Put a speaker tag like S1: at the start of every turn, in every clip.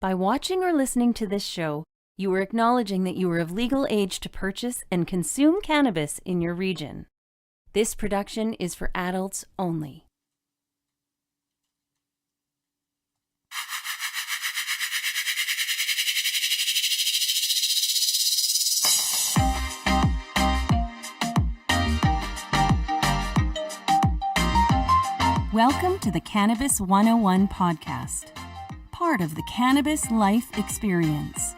S1: By watching or listening to this show, you are acknowledging that you are of legal age to purchase and consume cannabis in your region. This production is for adults only. Welcome to the Cannabis 101 podcast, part of the Cannabis Life Experience.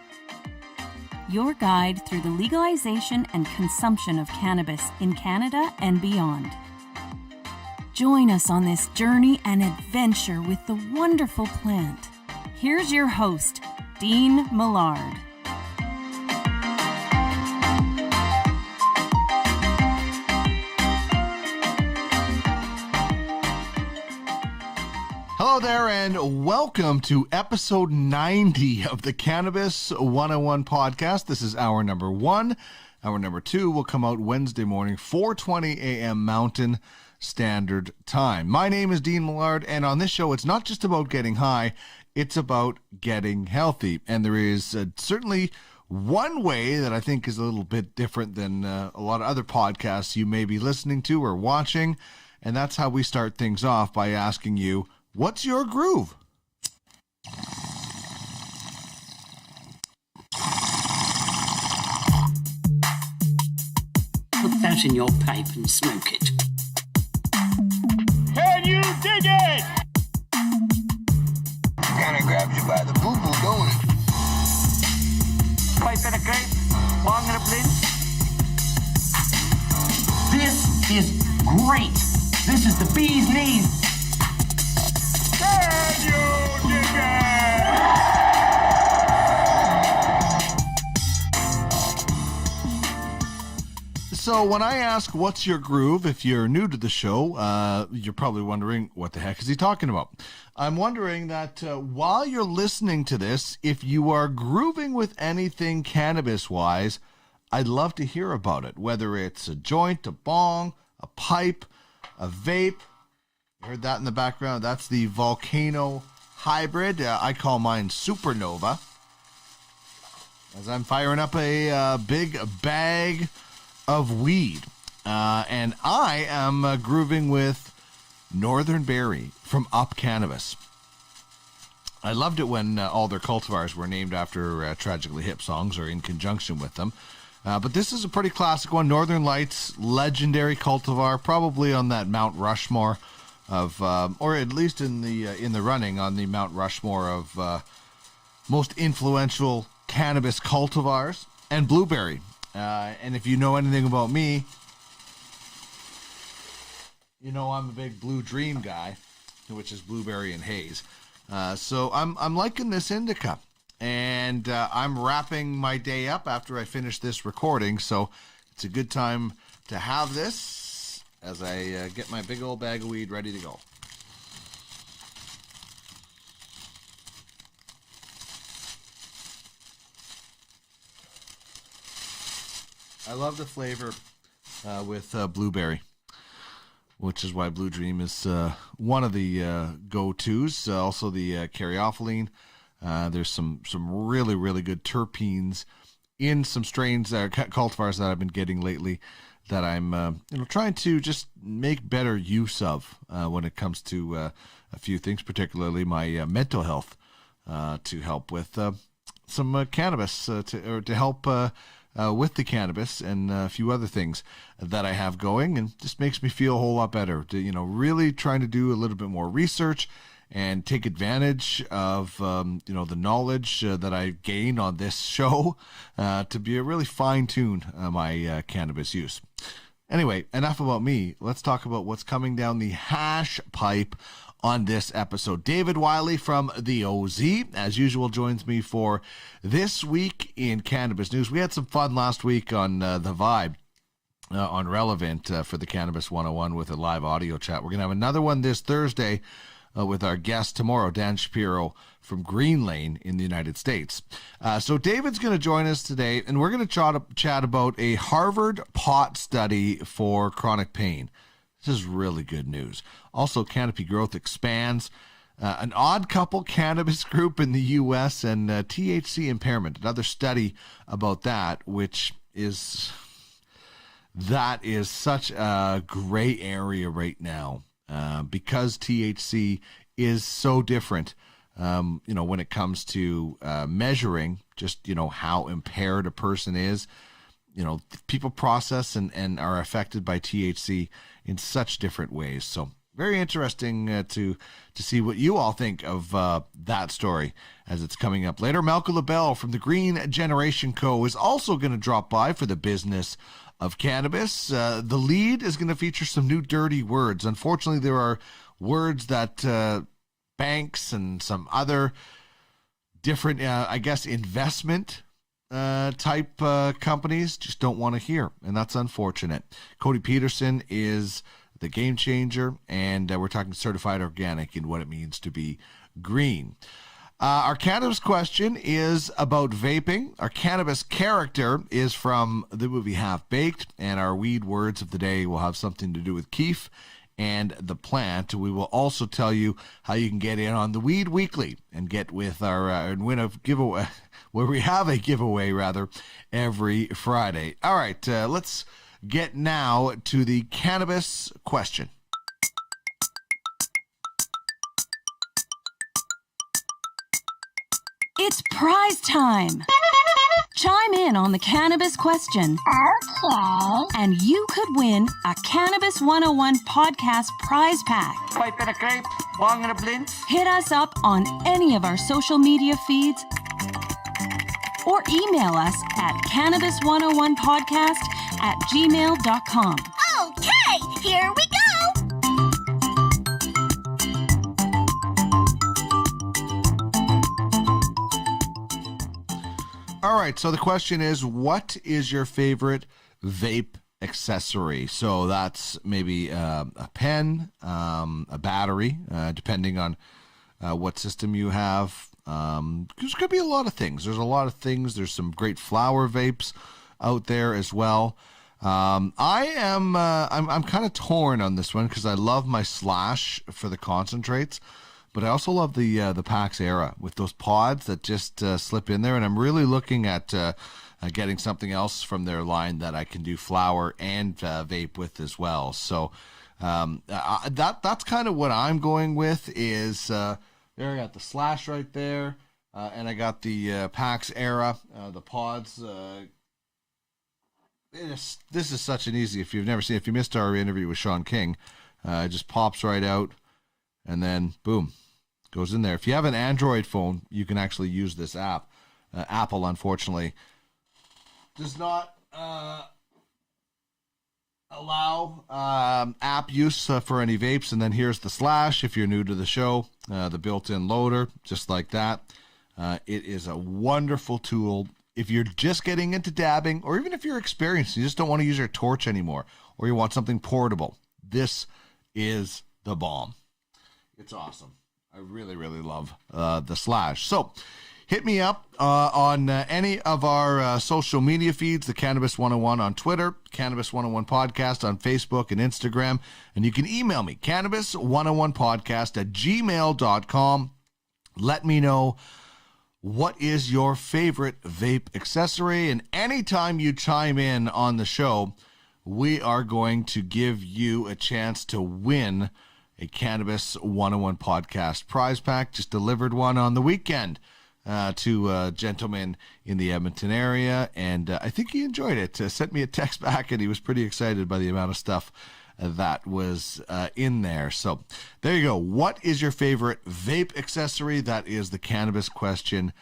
S1: Your guide through the legalization and consumption of cannabis in Canada and beyond. Join us on this journey and adventure with the wonderful plant. Here's your host, Dean Millard.
S2: Hello there and welcome to episode 90 of the Cannabis 101 podcast. This is hour number 1. Hour number 2 will come out Wednesday morning, 4:20 a.m. Mountain Standard Time. My name is Dean Millard, and on this show, it's not just about getting high, it's about getting healthy. And there is certainly one way that I think is a little bit different than a lot of other podcasts you may be listening to or watching, and that's how we start things off by asking you, what's your groove?
S3: Put that in your pipe and smoke it.
S4: Can you dig it?
S5: Kinda grabs you by the boo-boo, don't it?
S4: Pipe in a grape, long in a blend.
S3: This is great. This is the bee's knees.
S4: Can you dig it?
S2: So when I ask what's your groove, if you're new to the show, you're probably wondering, what the heck is he talking about? I'm wondering that while you're listening to this, if you are grooving with anything cannabis-wise, I'd love to hear about it, whether it's a joint, a bong, a pipe, a vape. You heard that in the background? That's the Volcano Hybrid. I call mine Supernova. As I'm firing up a big bag of weed. And I am grooving with Northern Berry from Up Cannabis. I loved it when all their cultivars were named after Tragically Hip songs or in conjunction with them. But this is a pretty classic one. Northern Lights, legendary cultivar, probably on that Mount Rushmore of, or at least in the running on the Mount Rushmore of most influential cannabis cultivars, and Blueberry. And if you know anything about me, you know I'm a big Blue Dream guy, which is blueberry and haze. So I'm liking this indica, and I'm wrapping my day up after I finish this recording. So it's a good time to have this as I get my big old bag of weed ready to go. I love the flavor with blueberry, which is why Blue Dream is one of the go-tos. Also the caryophyllene. There's some really, really good terpenes in some strains, cultivars that I've been getting lately that I'm trying to just make better use of when it comes to a few things, particularly my mental health, to help with some cannabis, to help with the cannabis and a few other things that I have going, and just makes me feel a whole lot better. Really trying to do a little bit more research and take advantage of the knowledge that I gain on this show to be really fine-tune my cannabis use. Anyway, enough about me. Let's talk about what's coming down the hash pipe on this episode. David Wylie from the OZ, as usual, joins me for This Week in Cannabis News. We had some fun last week on The Vibe, on Relevant for the Cannabis 101 with a live audio chat. We're going to have another one this Thursday with our guest tomorrow, Dan Shapiro from Green Lane in the United States. So David's going to join us today, and we're going to chat about a Harvard pot study for chronic pain. This is really good news. Also, Canopy Growth expands an odd couple cannabis group in the U.S. and THC impairment. Another study about that, that is such a gray area right now because THC is so different. When it comes to measuring just, how impaired a person is, people process and are affected by THC in such different ways. So very interesting to see what you all think of that story as it's coming up later. Malka Labell from the Green Generation Co. is also going to drop by for the Business of Cannabis. The lead is going to feature some new dirty words. Unfortunately, there are words that banks and some other different, investment type companies just don't want to hear, and that's unfortunate. Cody Peterson is the game changer, and we're talking certified organic and what it means to be green. Our cannabis question is about vaping. Our cannabis character is from the movie Half Baked, and our weed words of the day will have something to do with keef and the plant. We will also tell you how you can get in on the Weed Weekly and get with our and win a giveaway, where we have a giveaway every Friday. All right, let's get now to the cannabis question.
S1: It's prize time. Chime in on the cannabis question.
S6: Okay.
S1: And you could win a Cannabis 101 podcast prize pack.
S4: Pipe and a crepe, bong and a blint.
S1: Hit us up on any of our social media feeds or email us at cannabis101podcast@gmail.com.
S6: Okay, here we go.
S2: All right, so the question is, what is your favorite vape accessory? So that's maybe a pen, a battery, depending on what system you have. There's going to be a lot of things. There's a lot of things. There's some great flower vapes out there as well. I'm kind of torn on this one because I love my Slash for the concentrates. But I also love the Pax Era with those pods that just slip in there. And I'm really looking at getting something else from their line that I can do flower and vape with as well. So that's kind of what I'm going with is there I got the Slash right there. And I got the Pax Era, the pods. This is such an easy, if you've never seen, if you missed our interview with Sean King, it just pops right out and then boom. Goes in there. If you have an Android phone, you can actually use this app. Apple, unfortunately, does not allow app use for any vapes. And then here's the Slash. If you're new to the show, the built-in loader, just like that. It is a wonderful tool. If you're just getting into dabbing, or even if you're experienced, you just don't want to use your torch anymore, or you want something portable, this is the bomb. It's awesome. I really, really love the Slash. So hit me up on any of our social media feeds, the Cannabis 101 on Twitter, Cannabis 101 Podcast on Facebook and Instagram. And you can email me, cannabis101podcast@gmail.com. Let me know what is your favorite vape accessory. And anytime you chime in on the show, we are going to give you a chance to win a Cannabis 101 podcast prize pack. Just delivered one on the weekend to a gentleman in the Edmonton area, and I think he enjoyed it. Sent me a text back, and he was pretty excited by the amount of stuff that was in there. So there you go. What is your favorite vape accessory? That is the cannabis question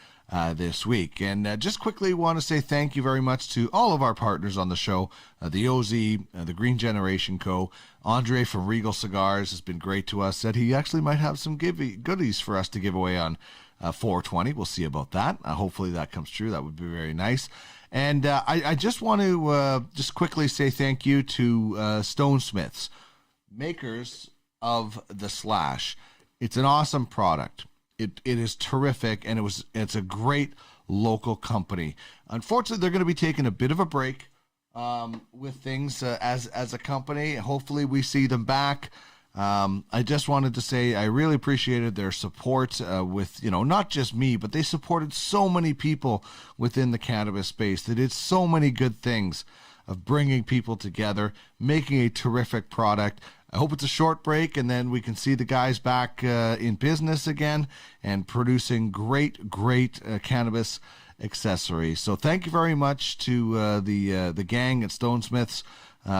S2: this week. And just quickly want to say thank you very much to all of our partners on the show, the OZ, the Green Generation Co. Andre from Regal Cigars has been great to us. Said he actually might have some goodies for us to give away on 420. We'll see about that. Hopefully that comes true. That would be very nice. And I just want to just quickly say thank you to Stone Smiths, makers of the Slash. It's an awesome product. It is terrific, and it's a great local company. Unfortunately, they're going to be taking a bit of a break with things as a company. Hopefully, we see them back I just wanted to say I really appreciated their support with, not just me, but they supported so many people within the cannabis space. They did so many good things of bringing people together, making a terrific product. I hope it's a short break, and then we can see the guys back in business again and producing great cannabis accessories. So thank you very much to the gang at Stonesmiths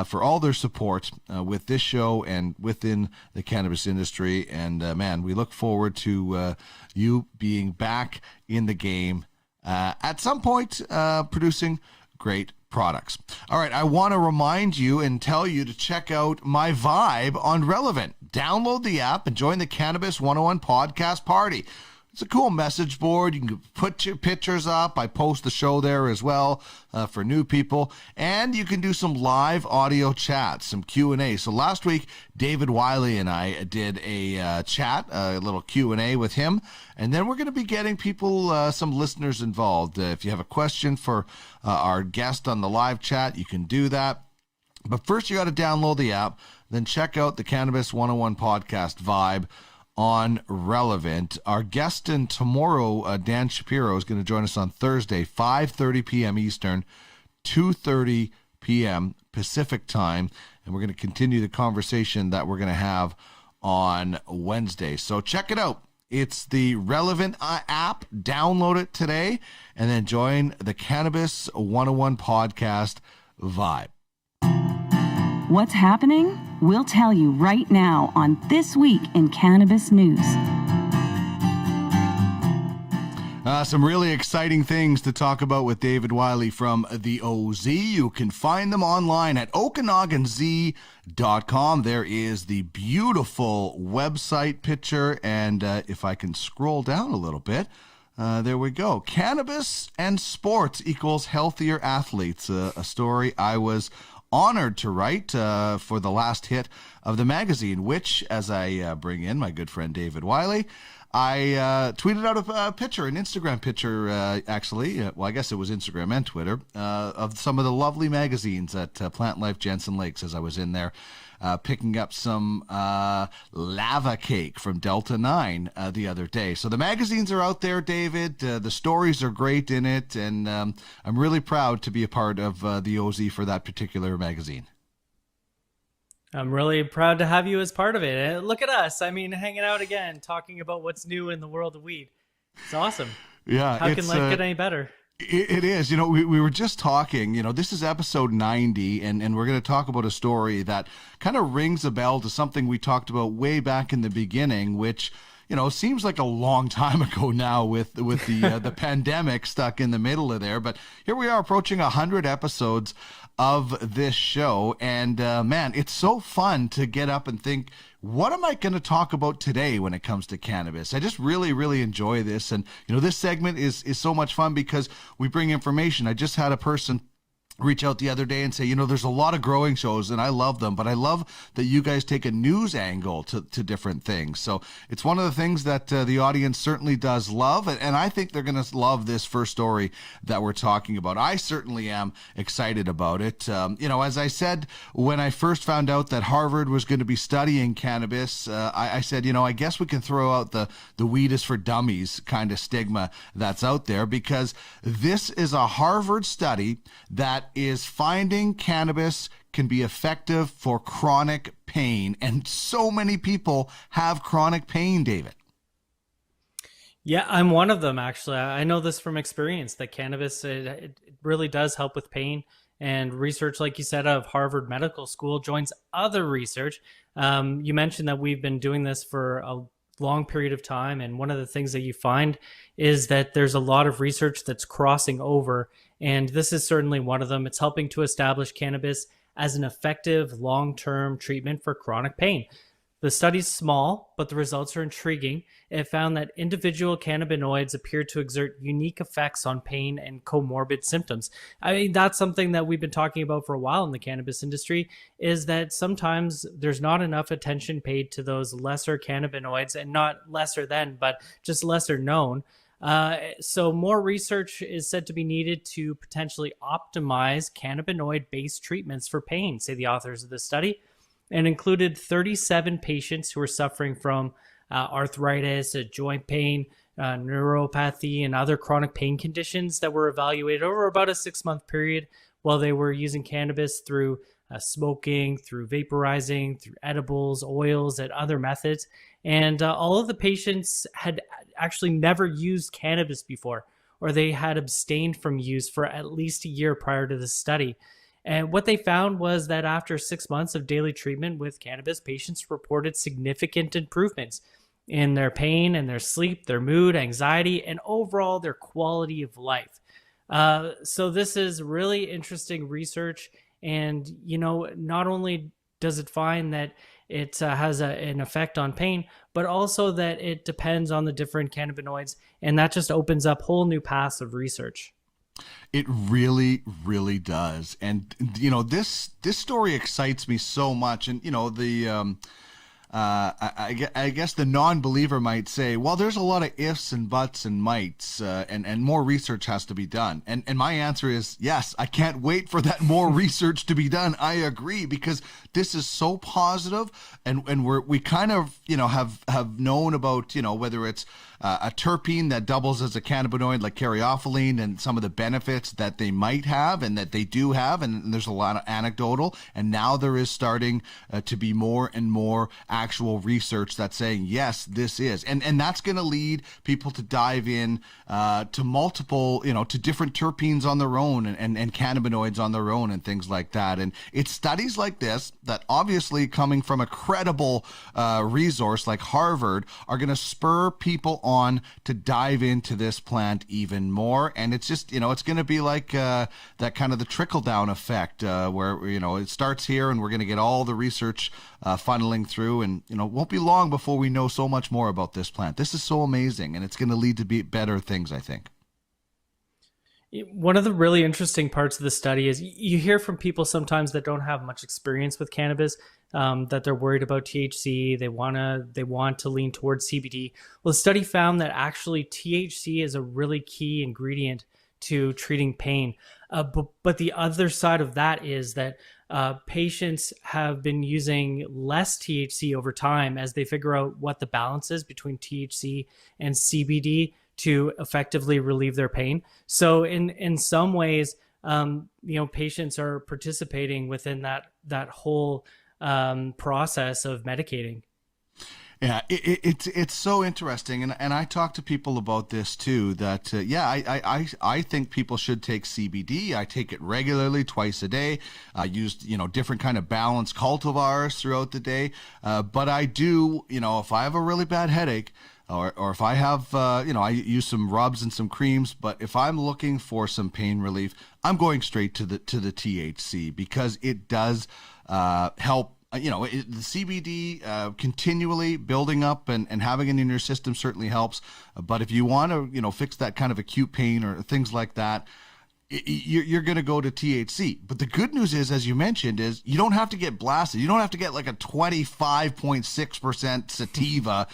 S2: for all their support with this show and within the cannabis industry. And man, we look forward to you being back in the game at some point, producing great products. All right, I want to remind you and tell you to check out my vibe on Relevant. Download the app and join the Cannabis 101 podcast party. It's a cool message board. You can put your pictures up. I post the show there as well for new people. And you can do some live audio chats, some Q&A. So last week, David Wylie and I did a chat, a little Q&A with him. And then we're going to be getting people, some listeners involved. If you have a question for our guest on the live chat, you can do that. But first, you got to download the app. Then check out the Cannabis 101 podcast vibe on Relevant. Our guest in tomorrow, Dan Shapiro, is going to join us on Thursday, 5:30 p.m. Eastern, 2:30 p.m. Pacific time, and we're going to continue the conversation that we're going to have on Wednesday. So check it out. It's the Relevant app. Download it today, and then join the Cannabis 101 podcast vibe.
S1: What's happening? We'll tell you right now on This Week in Cannabis News.
S2: Some really exciting things to talk about with David Wylie from the OZ. You can find them online at OkanaganZ.com. There is the beautiful website picture, and if I can scroll down a little bit, there we go. Cannabis and sports equals healthier athletes. A story I was honored to write for the last hit of the magazine, which, as I bring in my good friend David Wylie, I tweeted out a picture, an Instagram picture, actually. Well, I guess it was Instagram and Twitter, of some of the lovely magazines at Plant Life Jensen Lakes as I was in there picking up some lava cake from Delta 9 the other day. So the magazines are out there, David. The stories are great in it, and I'm really proud to be a part of the OZ for that particular magazine.
S7: I'm really proud to have you as part of it. Look at us. I mean, hanging out again, talking about what's new in the world of weed. It's awesome.
S2: Yeah.
S7: How can life get any better?
S2: It is. We were just talking, this is episode 90, and we're going to talk about a story that kind of rings a bell to something we talked about way back in the beginning, which, seems like a long time ago now with the pandemic stuck in the middle of there. But here we are approaching 100 episodes of this show. And man, it's so fun to get up and think, what am I going to talk about today when it comes to cannabis? I just really, really enjoy this. And, this segment is so much fun because we bring information. I just had a person reach out the other day and say, there's a lot of growing shows and I love them, but I love that you guys take a news angle to different things. So it's one of the things that the audience certainly does love. And I think they're going to love this first story that we're talking about. I certainly am excited about it. As I said, when I first found out that Harvard was going to be studying cannabis, I said, I guess we can throw out the weed is for dummies kind of stigma that's out there, because this is a Harvard study that is finding cannabis can be effective for chronic pain. And so many people have chronic pain, David.
S7: Yeah, I'm one of them, actually. I know this from experience, that cannabis, it really does help with pain. And research, like you said, of Harvard Medical School joins other research. You mentioned that we've been doing this for a long period of time. And one of the things that you find is that there's a lot of research that's crossing over. And this is certainly one of them. It's helping to establish cannabis as an effective long-term treatment for chronic pain. The study's small, but the results are intriguing. It found that individual cannabinoids appear to exert unique effects on pain and comorbid symptoms. I mean, that's something that we've been talking about for a while in the cannabis industry, is that sometimes there's not enough attention paid to those lesser cannabinoids, and not lesser than, but just lesser known. So more research is said to be needed to potentially optimize cannabinoid-based treatments for pain, say the authors of the study. and included 37 patients who were suffering from arthritis, joint pain, neuropathy, and other chronic pain conditions that were evaluated over about a 6-month period while they were using cannabis through smoking, through vaporizing, through edibles, oils, and other methods. And all of the patients had actually never used cannabis before, or they had abstained from use for at least a year prior to the study. And what they found was that after 6 months of daily treatment with cannabis, patients reported significant improvements in their pain and their sleep, their mood, anxiety, and overall their quality of life. So this is really interesting research. And, not only does it find that it has an effect on pain, but also that it depends on the different cannabinoids. And that just opens up whole new paths of research.
S2: It really, really does. And, this story excites me so much. And, I guess the non-believer might say, well, there's a lot of ifs and buts and mights, and more research has to be done. And my answer is yes, I can't wait for that more research to be done. I agree, because this is so positive, and we kind of, have known about, whether it's a terpene that doubles as a cannabinoid like caryophyllene and some of the benefits that they might have and that they do have. And there's a lot of anecdotal. And now there is starting to be more and more actual research that's saying, yes, this is. And that's going to lead people to dive in to multiple, to different terpenes on their own and cannabinoids on their own and things like that. And it's studies like this that obviously coming from a credible resource like Harvard are going to spur people on to dive into this plant even more. And it's just, it's going to be like that kind of the trickle down effect where, it starts here and we're going to get all the research funneling through, and, it won't be long before we know so much more about this plant. This is so amazing, and it's going to lead to be better things, I think.
S7: One of the really interesting parts of the study is you hear from people sometimes that don't have much experience with cannabis, that they're worried about THC. They want to lean towards CBD. Well, the study found that actually THC is a really key ingredient to treating pain. But the other side of that is that patients have been using less THC over time as they figure out what the balance is between THC and CBD to effectively relieve their pain. So in some ways, patients are participating within that whole process of medicating.
S2: Yeah, it's so interesting, and I talk to people about this too. That I think people should take CBD. I take it regularly, twice a day. I use different kind of balanced cultivars throughout the day. But I do if I have a really bad headache, or if I have I use some rubs and some creams. But if I'm looking for some pain relief, I'm going straight to the THC, because it does help. The CBD continually building up and having it in your system certainly helps. But if you want to, fix that kind of acute pain or things like that, you're going to go to THC. But the good news is, as you mentioned, is you don't have to get blasted. You don't have to get like a 25.6% sativa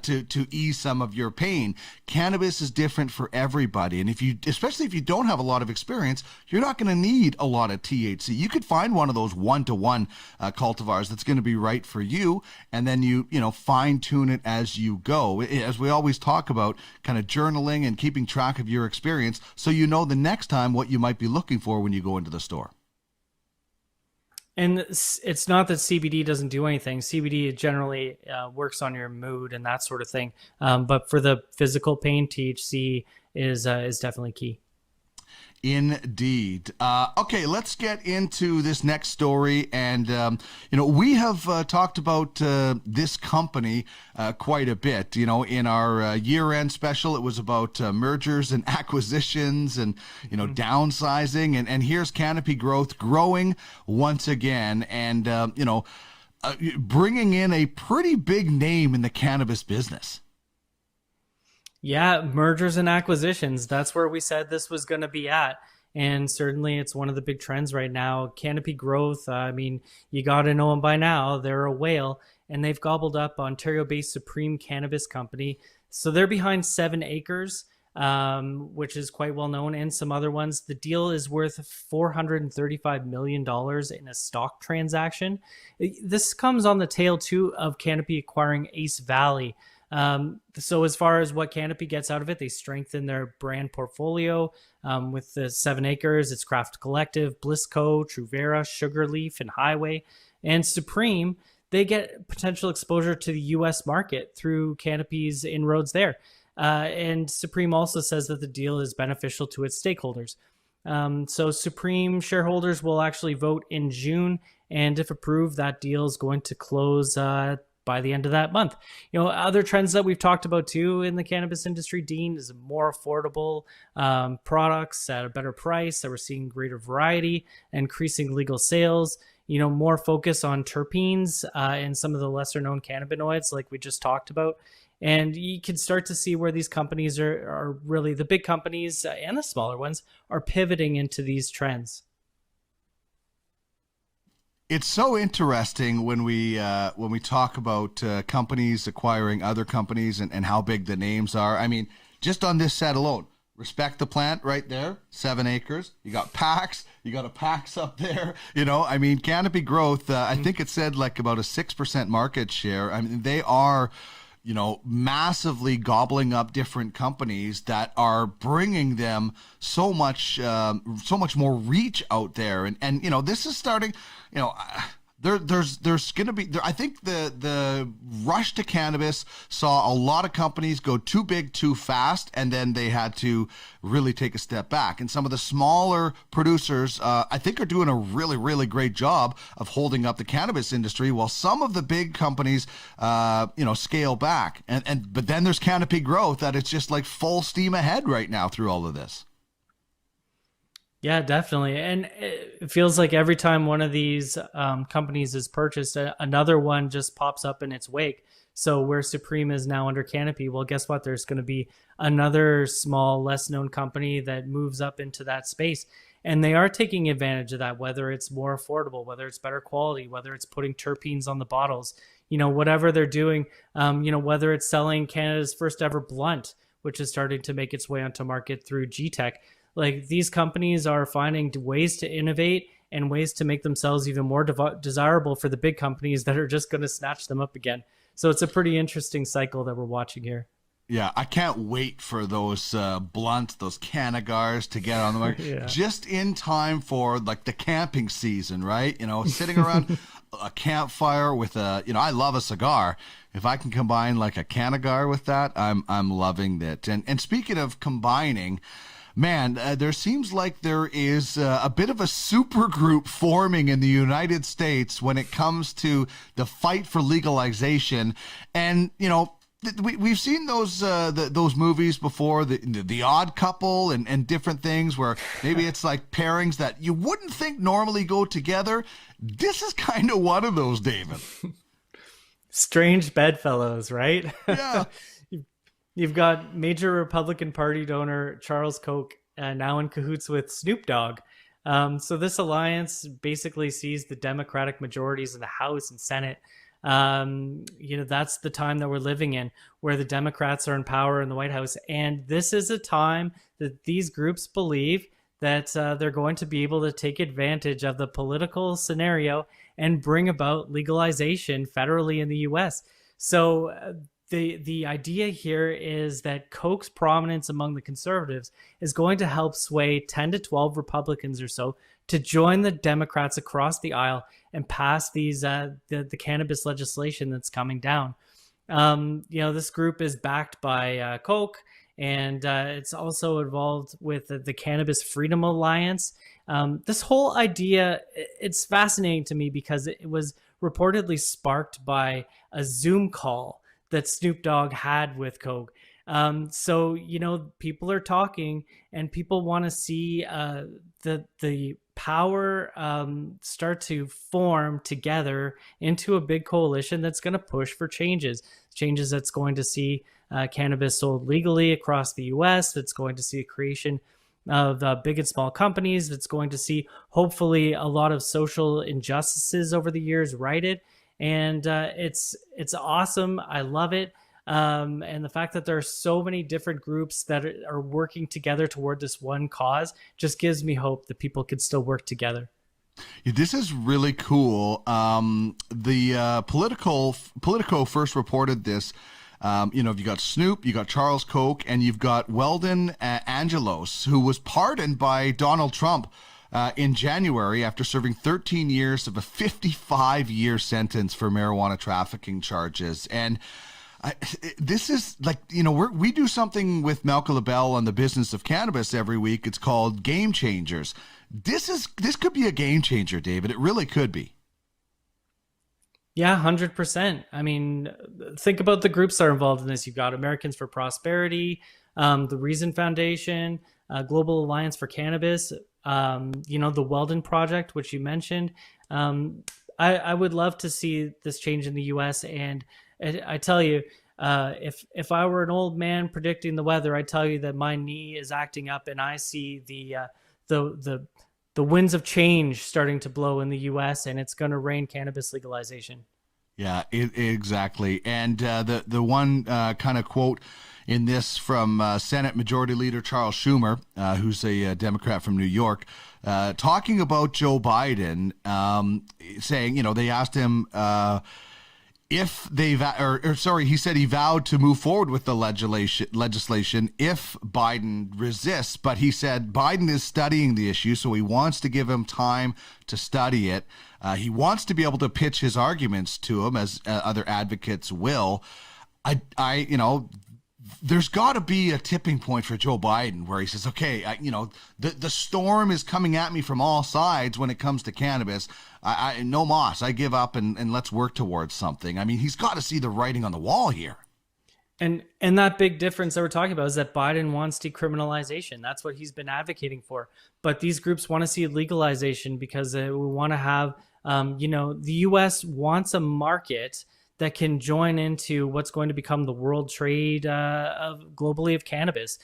S2: to ease some of your pain. Cannabis is different for everybody. And especially if you don't have a lot of experience, you're not going to need a lot of THC. You could find one of those 1-to-1 cultivars that's going to be right for you. And then you fine tune it as you go. As we always talk about, kind of journaling and keeping track of your experience, so the next time what you might be looking for when you go into the store.
S7: And it's not that CBD doesn't do anything. CBD generally works on your mood and that sort of thing. But for the physical pain, THC is definitely key.
S2: Indeed. Okay, let's get into this next story. And, we have talked about this company quite a bit. In our year-end special, it was about mergers and acquisitions and, downsizing. And here's Canopy Growth growing once again and, bringing in a pretty big name in the cannabis business.
S7: Yeah, mergers and acquisitions. That's where we said this was going to be at. And certainly it's one of the big trends right now. Canopy Growth, you got to know them by now. They're a whale, and they've gobbled up Ontario-based Supreme Cannabis Company. So they're behind 7 Acres. which is quite well known, and some other ones. The deal is worth $435 million in a stock transaction. This comes on the tail, too, of Canopy acquiring Ace Valley. So as far as what Canopy gets out of it, they strengthen their brand portfolio with the 7 Acres, it's Craft Collective, Blisco, Truvera, Sugarleaf, and Highway. And Supreme, they get potential exposure to the U.S. market through Canopy's inroads there. And Supreme also says that the deal is beneficial to its stakeholders. So Supreme shareholders will actually vote in June, and if approved, that deal is going to close by the end of that month. Other trends that we've talked about too in the cannabis industry, Dean, is more affordable products at a better price, that we're seeing greater variety, increasing legal sales, more focus on terpenes and some of the lesser known cannabinoids like we just talked about. And you can start to see where these companies are really, the big companies and the smaller ones are pivoting into these trends.
S2: It's so interesting when we talk about companies acquiring other companies and how big the names are. I mean, just on this set alone, Respect the Plant right there, 7 Acres. You got PAX, you got a PAX up there. I mean, Canopy Growth, I think it said like about a 6% market share. I mean, they are, massively gobbling up different companies that are bringing them so much more reach out there. And this is starting, there's going to be, I think the rush to cannabis saw a lot of companies go too big too fast, and then they had to really take a step back. And some of the smaller producers, I think, are doing a really, really great job of holding up the cannabis industry, while some of the big companies, scale back. But then there's Canopy Growth that it's just like full steam ahead right now through all of this.
S7: Yeah, definitely. And it feels like every time one of these companies is purchased, another one just pops up in its wake. So where Supreme is now under Canopy, well, guess what? There's going to be another small, less known company that moves up into that space. And they are taking advantage of that, whether it's more affordable, whether it's better quality, whether it's putting terpenes on the bottles, whatever they're doing, whether it's selling Canada's first ever blunt, which is starting to make its way onto market through G-Tech. Like, these companies are finding ways to innovate and ways to make themselves even more desirable for the big companies that are just going to snatch them up again. So it's a pretty interesting cycle that we're watching here.
S2: Yeah, I can't wait for those blunts, those Canagars to get on the market just in time for like the camping season, right? Sitting around a campfire with I love a cigar. If I can combine like a Canagar with that, I'm loving it. And speaking of combining, man, there seems like there is a bit of a super group forming in the United States when it comes to the fight for legalization. And, we've seen those movies before, the Odd Couple and different things where maybe it's like pairings that you wouldn't think normally go together. This is kind of one of those, David.
S7: Strange bedfellows, right?
S2: Yeah.
S7: You've got major Republican Party donor Charles Koch now in cahoots with Snoop Dogg. So this alliance basically sees the Democratic majorities in the House and Senate. That's the time that we're living in, where the Democrats are in power in the White House. And this is a time that these groups believe that they're going to be able to take advantage of the political scenario and bring about legalization federally in the U.S. So the idea here is that Koch's prominence among the conservatives is going to help sway 10 to 12 Republicans or so to join the Democrats across the aisle and pass these the cannabis legislation that's coming down. This group is backed by Koch, and it's also involved with the Cannabis Freedom Alliance. This whole idea, it's fascinating to me because it was reportedly sparked by a Zoom call that Snoop Dogg had with Koch. So people are talking, and people want to see the power start to form together into a big coalition that's going to push for changes that's going to see cannabis sold legally across the U.S., that's going to see a creation of big and small companies, that's going to see hopefully a lot of social injustices over the years righted. And it's awesome. I love it. And the fact that there are so many different groups that are working together toward this one cause just gives me hope that people could still work together.
S2: Yeah, this is really cool. The Politico first reported this. You've got Snoop, you got Charles Koch, and you've got Weldon Angelos, who was pardoned by Donald Trump in January after serving 13 years of a 55-year sentence for marijuana trafficking charges. And this is like, we do something with Malka Labell on the Business of Cannabis every week. It's called Game Changers. This could be a game changer, David. It really could be.
S7: Yeah, 100%. I mean, think about the groups that are involved in this. You've got Americans for Prosperity, the Reason Foundation, Global Alliance for Cannabis, the Weldon Project, which you mentioned. I would love to see this change in the U.S. And I tell you, if I were an old man predicting the weather, I'd tell you that my knee is acting up, and I see the winds of change starting to blow in the U.S., and it's going to rain cannabis legalization.
S2: Yeah, exactly. And the one kind of quote in this from Senate Majority Leader Charles Schumer, who's a Democrat from New York, talking about Joe Biden, saying, they asked him if he said he vowed to move forward with the legislation if Biden resists, but he said Biden is studying the issue, so he wants to give him time to study it. He wants to be able to pitch his arguments to him, as other advocates will. There's got to be a tipping point for Joe Biden where he says, okay, the storm is coming at me from all sides when it comes to cannabis. No moss, I give up and let's work towards something. I mean, he's got to see the writing on the wall here.
S7: And that big difference that we're talking about is that Biden wants decriminalization. That's what he's been advocating for. But these groups want to see legalization because we want to have, the U.S. wants a market that can join into what's going to become the world trade globally of cannabis.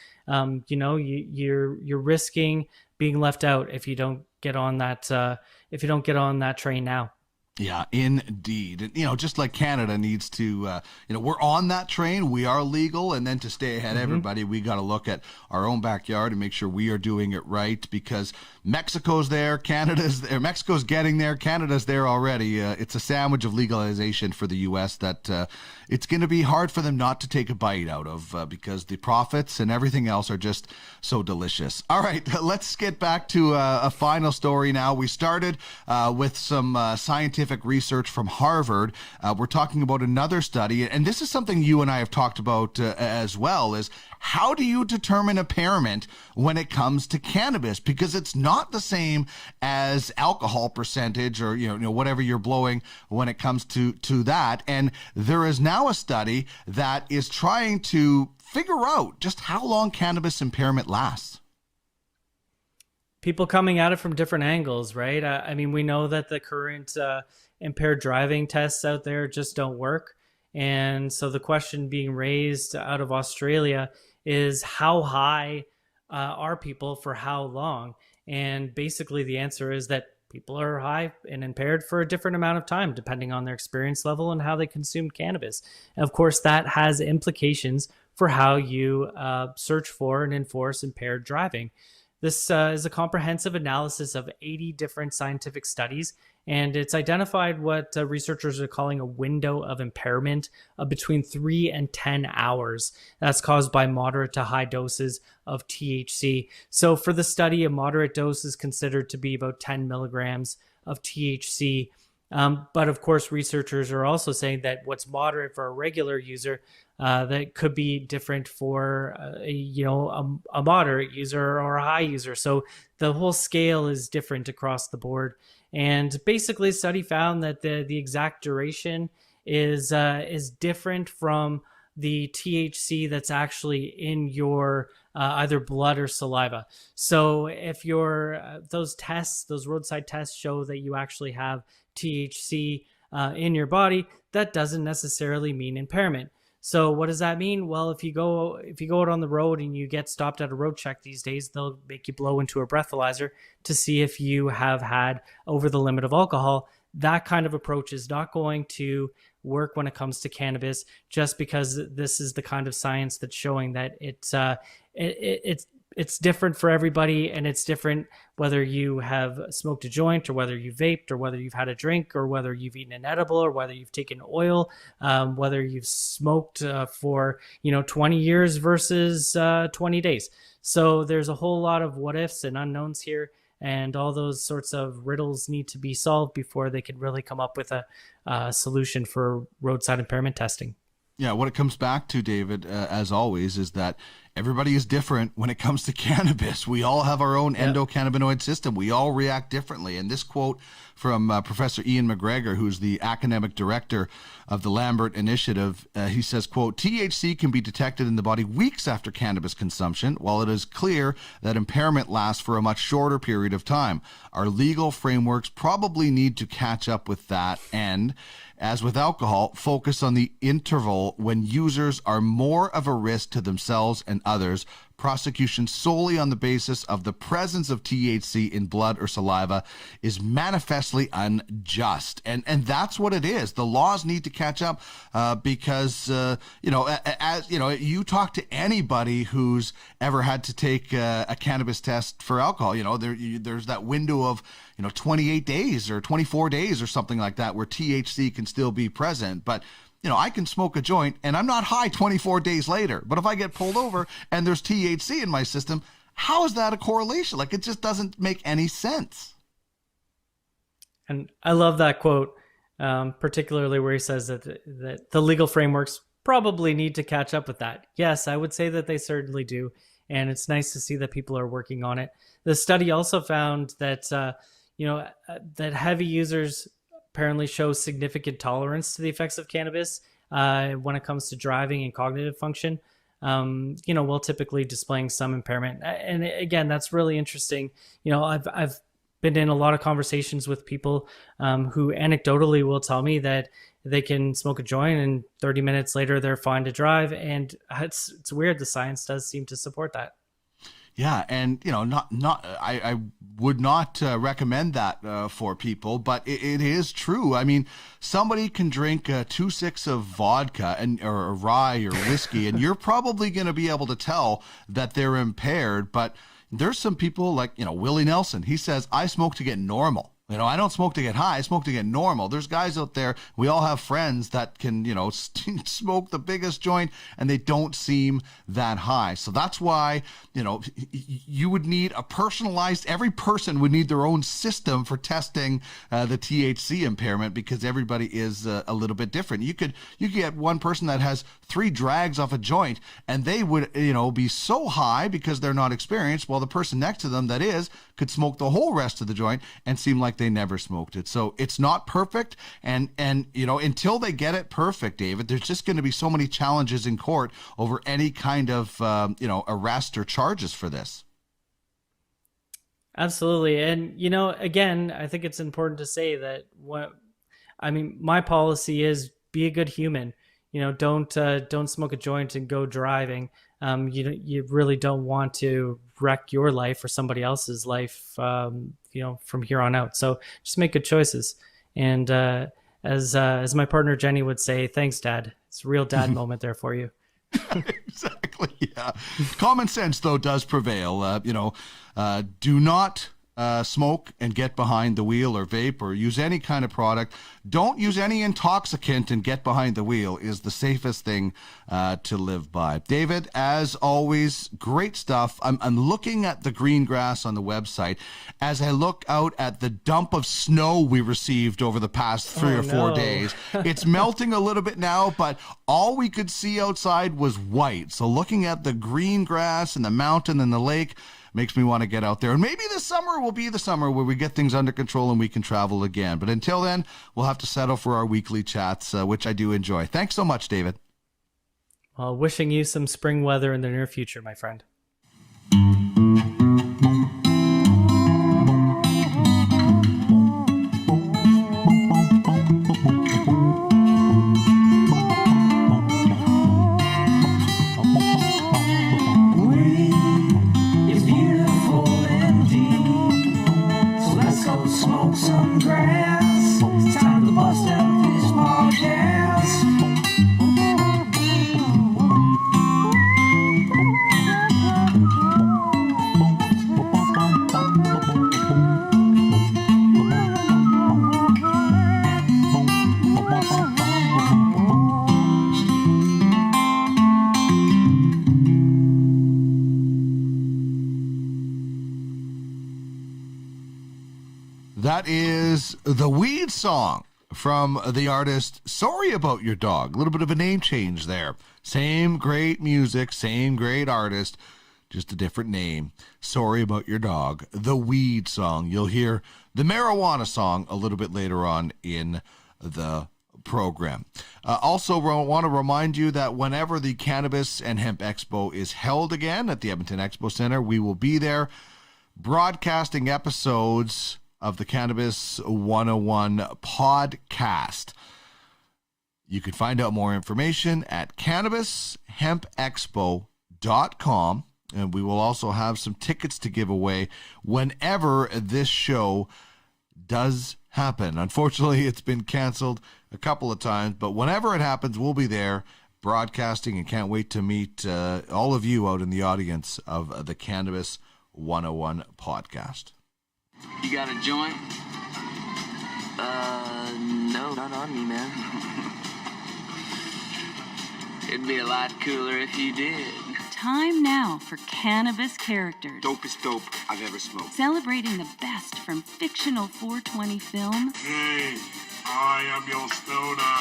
S7: You're risking being left out if you don't get on that train now.
S2: Yeah, indeed. Just like Canada needs to, we're on that train. We are legal. And then to stay ahead of everybody, we got to look at our own backyard and make sure we are doing it right, because Mexico's there, Canada's there, Mexico's getting there, Canada's there already. It's a sandwich of legalization for the U.S. that it's going to be hard for them not to take a bite out of because the profits and everything else are just so delicious. All right, let's get back to a final story now. We started with some scientific research from Harvard. We're talking about another study, and this is something you and I have talked about as well, is how do you determine impairment when it comes to cannabis? Because it's not the same as alcohol percentage or whatever you're blowing when it comes to that. And there is now a study that is trying to figure out just how long cannabis impairment lasts.
S7: People coming at it from different angles, right? I mean, we know that the current impaired driving tests out there just don't work. And so the question being raised out of Australia is how high are people for how long? And basically the answer is that people are high and impaired for a different amount of time, depending on their experience level and how they consumed cannabis. And of course, that has implications for how you search for and enforce impaired driving. This is a comprehensive analysis of 80 different scientific studies, and it's identified what researchers are calling a window of impairment of between 3 and 10 hours. That's caused by moderate to high doses of THC. So for the study, a moderate dose is considered to be about 10 milligrams of THC. But of course, researchers are also saying that what's moderate for a regular user that could be different for a moderate user or a high user. So the whole scale is different across the board. And basically, the study found that the exact duration is different from the THC that's actually in your either blood or saliva. So if those roadside tests show that you actually have THC in your body, that doesn't necessarily mean impairment. So what does that mean? Well, if you go out on the road and you get stopped at a road check these days, they'll make you blow into a breathalyzer to see if you have had over the limit of alcohol. That kind of approach is not going to work when it comes to cannabis, just because this is the kind of science that's showing that it's different for everybody, and it's different whether you have smoked a joint or whether you vaped or whether you've had a drink or whether you've eaten an edible or whether you've taken oil, whether you've smoked for 20 years versus 20 days. So there's a whole lot of what ifs and unknowns here, and all those sorts of riddles need to be solved before they can really come up with a solution for roadside impairment testing.
S2: Yeah, what it comes back to, David, as always, is that everybody is different when it comes to cannabis. We all have our own endocannabinoid system. We all react differently. And this quote from Professor Ian McGregor, who's the academic director of the Lambert Initiative, he says, quote, THC can be detected in the body weeks after cannabis consumption, while it is clear that impairment lasts for a much shorter period of time. Our legal frameworks probably need to catch up with that and, as with alcohol, focus on the interval when users are more of a risk to themselves and others. Prosecution solely on the basis of the presence of THC in blood or saliva is manifestly unjust. And that's what it is. The laws need to catch up because, you talk to anybody who's ever had to take a cannabis test for alcohol, there's that window of, 28 days or 24 days or something like that where THC can still be present. But I can smoke a joint and I'm not high 24 days later. But if I get pulled over and there's THC in my system, how is that a correlation? Like, it just doesn't make any sense.
S7: And I love that quote, particularly where he says that the legal frameworks probably need to catch up with that. Yes, I would say that they certainly do. And it's nice to see that people are working on it. The study also found that, that heavy users apparently show significant tolerance to the effects of cannabis when it comes to driving and cognitive function, while typically displaying some impairment. And again, that's really interesting. I've been in a lot of conversations with people who anecdotally will tell me that they can smoke a joint and 30 minutes later they're fine to drive. And it's weird. The science does seem to support that.
S2: Yeah, and I would not recommend that for people, but it is true. I mean, somebody can drink 2 6 of vodka or rye or whiskey, and you're probably going to be able to tell that they're impaired. But there's some people like Willie Nelson. He says, "I smoke to get normal. I don't smoke to get high. I smoke to get normal." There's guys out there, we all have friends that can, smoke the biggest joint and they don't seem that high. So that's why, you would need every person would need their own system for testing the THC impairment, because everybody is a little bit different. You could get one person that has 3 drags off a joint and they would, be so high because they're not experienced, while the person next to them that is could smoke the whole rest of the joint and seem like they never smoked it. So it's not perfect. And until they get it perfect, David, there's just going to be so many challenges in court over any kind of, arrest or charges for this.
S7: Absolutely. And, again, I think it's important to say that my policy is be a good human. Don't smoke a joint and go driving. You really don't want to wreck your life or somebody else's life, from here on out. So just make good choices. And as my partner Jenny would say, thanks, Dad. It's a real dad moment there for you.
S2: Exactly. Yeah. Common sense, though, does prevail. Do not smoke and get behind the wheel, or vape, or use any kind of product. Don't use any intoxicant and get behind the wheel is the safest thing to live by. David, as always, great stuff. I'm looking at the green grass on the website as I look out at the dump of snow we received over the past 3 or 4 days. It's melting a little bit now, but all we could see outside was white. So looking at the green grass and the mountain and the lake makes me want to get out there. And maybe this summer will be the summer where we get things under control and we can travel again. But until then, we'll have to settle for our weekly chats, which I do enjoy. Thanks so much, David.
S7: Well, wishing you some spring weather in the near future, my friend.
S3: Smoke some grass. It's time to bust out this podcast.
S2: That is the Weed Song from the artist Sorry About Your Dog. A little bit of a name change there. Same great music, same great artist, just a different name. Sorry About Your Dog, the Weed Song. You'll hear the Marijuana Song a little bit later on in the program. Also, want to remind you that whenever the Cannabis and Hemp Expo is held again at the Edmonton Expo Center, we will be there broadcasting episodes of the Cannabis 101 podcast. You can find out more information at cannabishempexpo.com, and we will also have some tickets to give away whenever this show does happen. Unfortunately, it's been canceled a couple of times, but whenever it happens, we'll be there broadcasting, and can't wait to meet all of you out in the audience of the Cannabis 101 podcast.
S4: You got a joint? No, not on me, man. It'd be a lot cooler if you did.
S1: Time now for Cannabis Characters.
S5: Dopest dope I've ever smoked.
S1: Celebrating the best from fictional 420 film
S8: Hey, I am your stoner.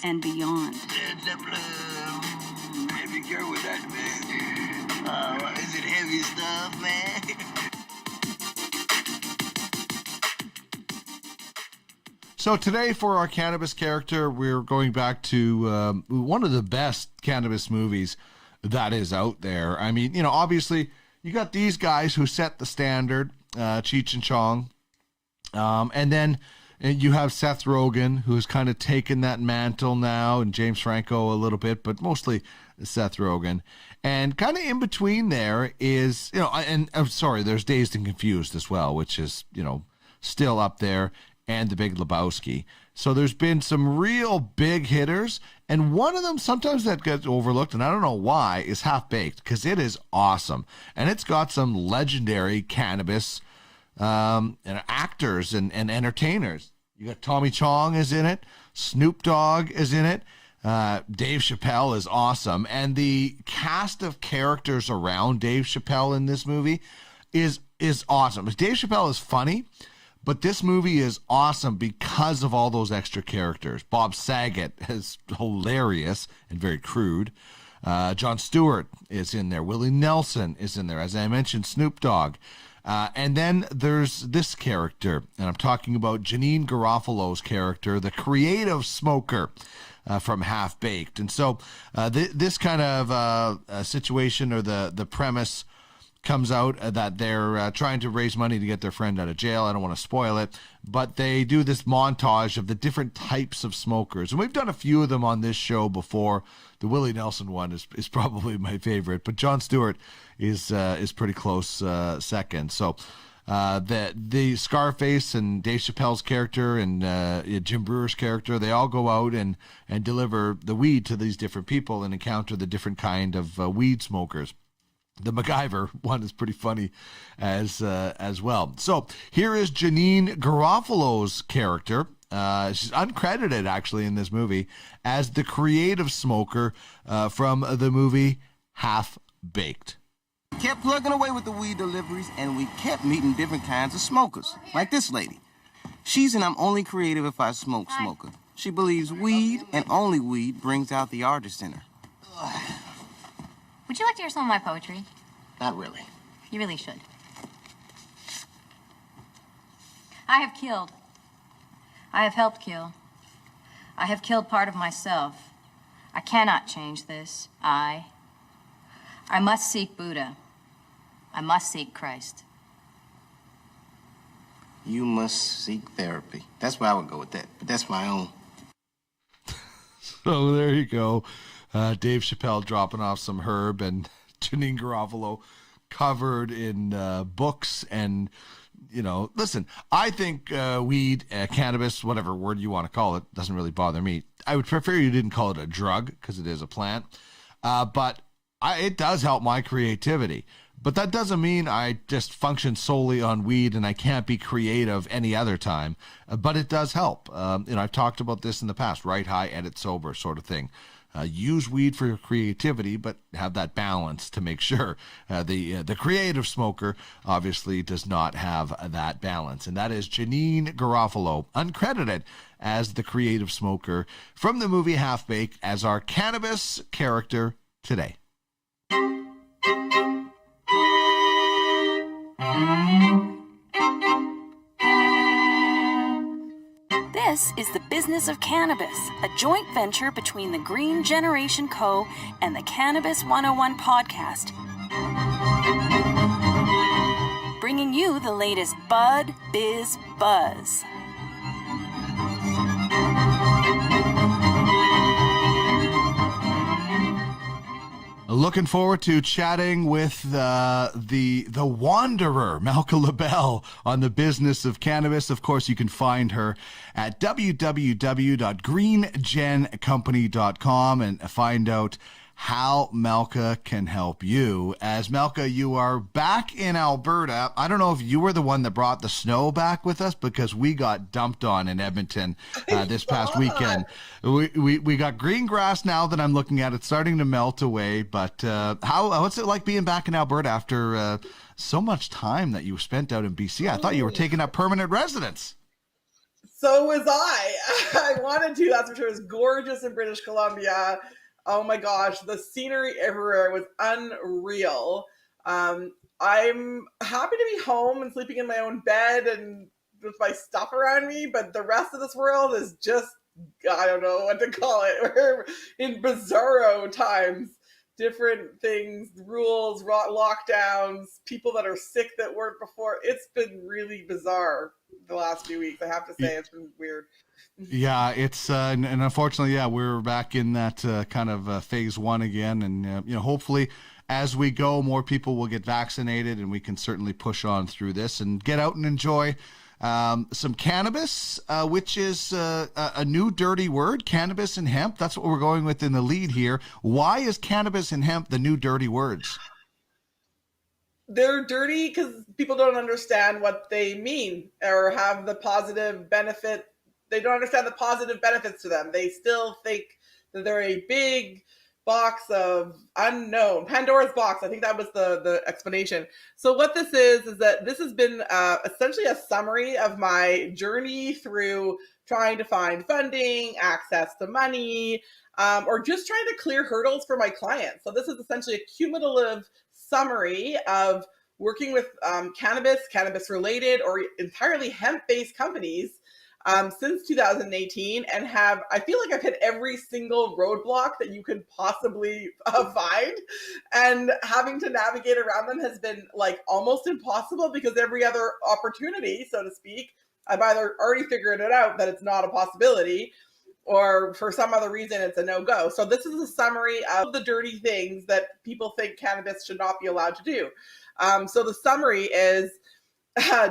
S1: and beyond.
S5: Heavy girl with that, man. Is it heavy stuff, man?
S2: So today for our cannabis character, we're going back to one of the best cannabis movies that is out there. I mean, obviously you got these guys who set the standard, Cheech and Chong. And then you have Seth Rogen, who's kind of taken that mantle now, and James Franco a little bit, but mostly Seth Rogen. And kind of in between there is, and I'm sorry, there's Dazed and Confused as well, which is, still up there, and The Big Lebowski. So there's been some real big hitters, and one of them sometimes that gets overlooked, and I don't know why, is Half Baked, because it is awesome. And it's got some legendary cannabis and actors and entertainers. You got Tommy Chong is in it, Snoop Dogg is in it, Dave Chappelle is awesome, and the cast of characters around Dave Chappelle in this movie is awesome. Dave Chappelle is funny, but this movie is awesome because of all those extra characters. Bob Saget is hilarious and very crude. Jon Stewart is in there. Willie Nelson is in there. As I mentioned, Snoop Dogg. And then there's this character, and I'm talking about Janine Garofalo's character, the creative smoker from Half Baked. And so this kind of situation, or the premise, comes out that they're trying to raise money to get their friend out of jail. I don't want to spoil it, but they do this montage of the different types of smokers. And we've done a few of them on this show before. The Willie Nelson one is probably my favorite, but Jon Stewart is pretty close second. So the Scarface and Dave Chappelle's character and Jim Brewer's character, they all go out and deliver the weed to these different people and encounter the different kind of weed smokers. The MacGyver one is pretty funny as well. So here is Janine Garofalo's character. She's uncredited, actually, in this movie as the creative smoker from the movie Half Baked.
S9: Kept plugging away with the weed deliveries, and we kept meeting different kinds of smokers, like this lady. She's an I'm only creative if I smoke smoker. She believes weed and only weed brings out the artist in her.
S6: Would you like to hear some of my poetry?
S9: Not really.
S6: You really should. I have killed. I have helped kill. I have killed part of myself. I cannot change this. I must seek Buddha. I must seek Christ.
S9: You must seek therapy. That's where I would go with that, but that's my own.
S2: So there you go. Dave Chappelle dropping off some herb, and Janine Garofalo covered in books. And, listen, I think weed, cannabis, whatever word you want to call it, doesn't really bother me. I would prefer you didn't call it a drug, because it is a plant. But it does help my creativity. But that doesn't mean I just function solely on weed and I can't be creative any other time. But it does help. I've talked about this in the past, write high, edit sober sort of thing. use weed for creativity, but have that balance to make sure the creative smoker obviously does not have that balance. And that is Janine Garofalo, uncredited as the creative smoker from the movie Half Baked, as our cannabis character today.
S1: This is the Business of Cannabis, a joint venture between the Green Generation Co. and the Cannabis 101 podcast. Bringing you the latest bud-biz-buzz.
S2: Looking forward to chatting with the wanderer, Malka Labell, on the Business of Cannabis. Of course, you can find her at www.greengencompany.com and find out how Malka can help you. As Malka, you are back in Alberta. I don't know if you were the one that brought the snow back with us, because we got dumped on in Edmonton this past weekend. We got green grass now that I'm looking at. It's starting to melt away. But what's it like being back in Alberta after so much time that you spent out in BC? I thought you were taking up permanent residence.
S10: So was I. I wanted to, that's for sure. It was gorgeous in British Columbia. Oh my gosh, the scenery everywhere was unreal. I'm happy to be home and sleeping in my own bed and with my stuff around me, but the rest of this world is just, I don't know what to call it. We're in bizarro times. Different things, rules, lockdowns, people that are sick that weren't before. It's been really bizarre the last few weeks. I have to say, it's been weird.
S2: Yeah, it's and unfortunately, we're back in that kind of phase one again, and hopefully, as we go, more people will get vaccinated, and we can certainly push on through this and get out and enjoy some cannabis, which is a new dirty word. Cannabis and hemp. That's what we're going with in the lead here. Why is cannabis and hemp the new dirty words?
S10: They're dirty because people don't understand what they mean or have the positive benefit. They don't understand the positive benefits to them. They still think that they're a big box of unknown, Pandora's box. I think that was the explanation. So what this is that this has been essentially a summary of my journey through trying to find funding, access to money, or just trying to clear hurdles for my clients. So this is essentially a cumulative summary of working with cannabis related or entirely hemp-based companies since 2018, and I feel like I've hit every single roadblock that you could possibly find, and having to navigate around them has been like almost impossible, because every other opportunity, so to speak, I've either already figured it out that it's not a possibility, or for some other reason it's a no-go. So this is a summary of the dirty things that people think cannabis should not be allowed to do. So the summary is,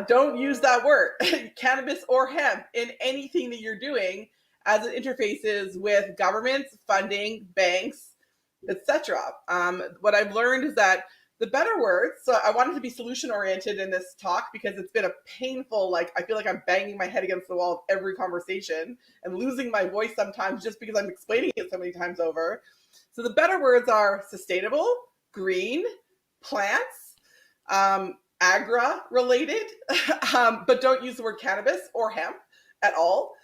S10: don't use that word, cannabis or hemp, in anything that you're doing as it interfaces with governments, funding, banks, etc. What I've learned is that the better words, so I wanted to be solution-oriented in this talk, because it's been a painful, I feel like I'm banging my head against the wall of every conversation and losing my voice sometimes just because I'm explaining it so many times over. So the better words are sustainable, green, plants, agra-related, but don't use the word cannabis or hemp at all.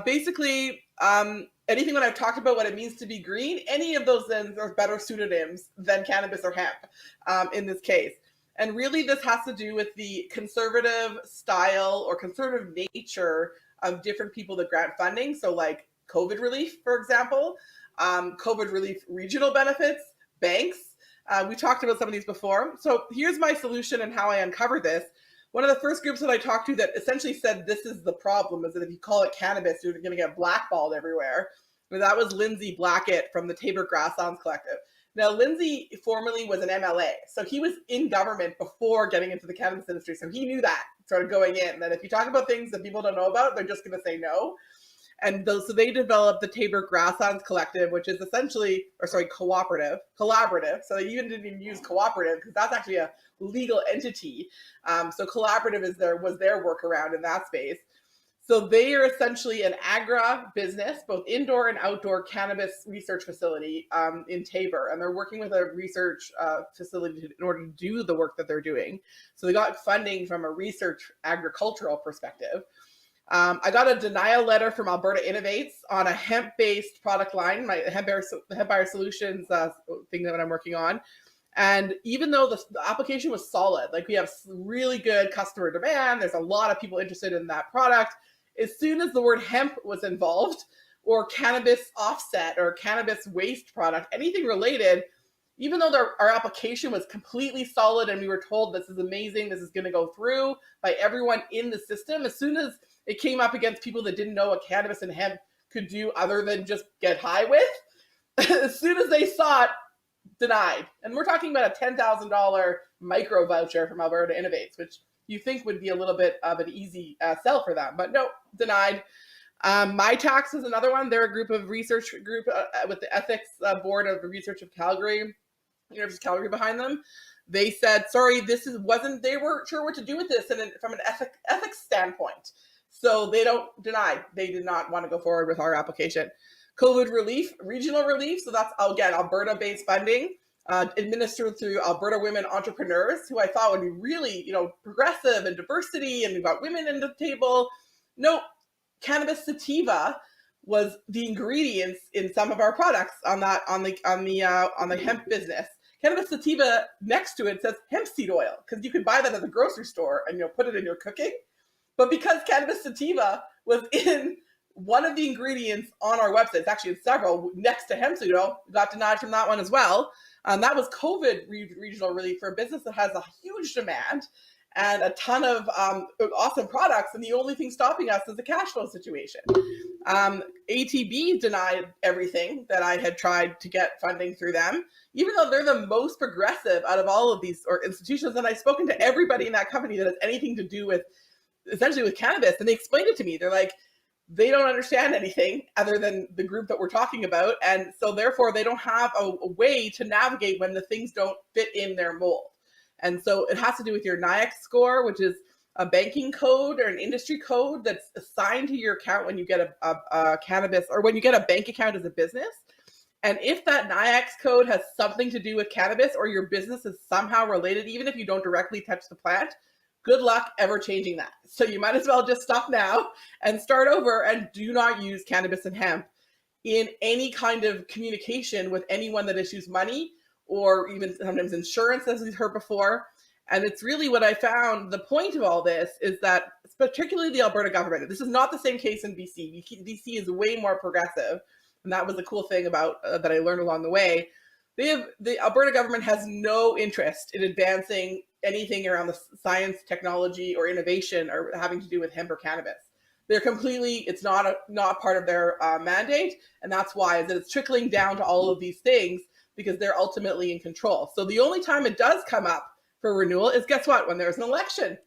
S10: Basically, anything when I've talked about what it means to be green, any of those then are better pseudonyms than cannabis or hemp in this case. And really this has to do with the conservative style or conservative nature of different people that grant funding. So like COVID relief, for example, COVID relief regional benefits, banks. We talked about some of these before. So here's my solution and how I uncovered this. One of the first groups that I talked to that essentially said this is the problem, is that if you call it cannabis, you're going to get blackballed everywhere. And that was Lindsay Blackett from the Tabor Grasslands Collective. Now, Lindsay formerly was an MLA, so he was in government before getting into the cannabis industry. So he knew that, sort of going in, that if you talk about things that people don't know about, they're just going to say no. And so they developed the Tabor Grasslands Collective, which is essentially, collaborative. So they even didn't even use cooperative, because that's actually a legal entity. So collaborative was their workaround in that space. So they are essentially an agri business, both indoor and outdoor cannabis research facility in Tabor. And they're working with a research facility in order to do the work that they're doing. So they got funding from a research agricultural perspective. I got a denial letter from Alberta Innovates on a hemp-based product line, my hemp buyer solutions thing that I'm working on. And even though the application was solid, like we have really good customer demand, there's a lot of people interested in that product. As soon as the word hemp was involved, or cannabis offset or cannabis waste product, anything related, even though our application was completely solid and we were told this is amazing, this is going to go through by everyone in the system, as soon as it came up against people that didn't know what cannabis and hemp could do other than just get high with, as soon as they saw it, denied. And we're talking about a $10,000 micro voucher from Alberta Innovates, which you think would be a little bit of an easy sell for them, but no, denied. My Tax is another one. They're a research group with the ethics board of the Research of Calgary, University of Calgary behind them. They said, sorry, they weren't sure what to do with this and from an ethics standpoint. So they denied. They did not want to go forward with our application. COVID relief, regional relief. So that's, again, Alberta-based funding. Administered through Alberta Women Entrepreneurs, who I thought would be really, progressive and diversity, and we've got women in the table. Nope, cannabis sativa was the ingredients in some of our products on the hemp business. Cannabis sativa next to it says hemp seed oil, because you could buy that at the grocery store and put it in your cooking. But because cannabis sativa was in one of the ingredients on our website, it's actually in several next to hemp seed oil, we got denied from that one as well. That was COVID regional relief for a business that has a huge demand and a ton of awesome products. And the only thing stopping us is the cash flow situation. ATB denied everything that I had tried to get funding through them, even though they're the most progressive out of all of these institutions. And I've spoken to everybody in that company that has anything to do with, essentially with cannabis. And they explained it to me. They're like, they don't understand anything other than the group that we're talking about. And so therefore they don't have a way to navigate when the things don't fit in their mold. And so it has to do with your NIAX score, which is a banking code or an industry code that's assigned to your account when you get a cannabis, or when you get a bank account as a business. And if that NIAX code has something to do with cannabis, or your business is somehow related, even if you don't directly touch the plant, good luck ever changing that. So you might as well just stop now and start over, and do not use cannabis and hemp in any kind of communication with anyone that issues money, or even sometimes insurance, as we've heard before. And it's really what I found, the point of all this is that, particularly the Alberta government, this is not the same case in BC. BC is way more progressive. And that was the cool thing about that I learned along the way. The Alberta government has no interest in advancing anything around the science, technology, or innovation or having to do with hemp or cannabis. They're completely, it's not part of their mandate. And that's why is that it's trickling down to all of these things, because they're ultimately in control. So the only time it does come up for renewal is, guess what? When there's an election.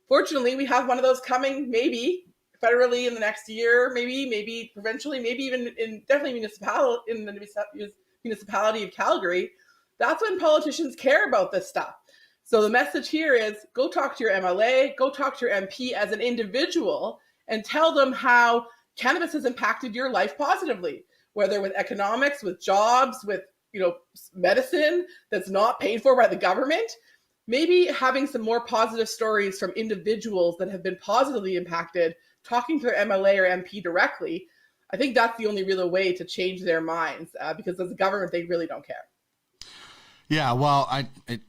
S10: Fortunately, we have one of those coming, maybe federally in the next year, maybe provincially, maybe even definitely in the municipality of Calgary. That's when politicians care about this stuff. So the message here is, go talk to your MLA, go talk to your MP as an individual, and tell them how cannabis has impacted your life positively, whether with economics, with jobs, with medicine that's not paid for by the government. Maybe having some more positive stories from individuals that have been positively impacted, talking to their MLA or MP directly. I think that's the only real way to change their minds, because as a government, they really don't care.
S2: Yeah, well,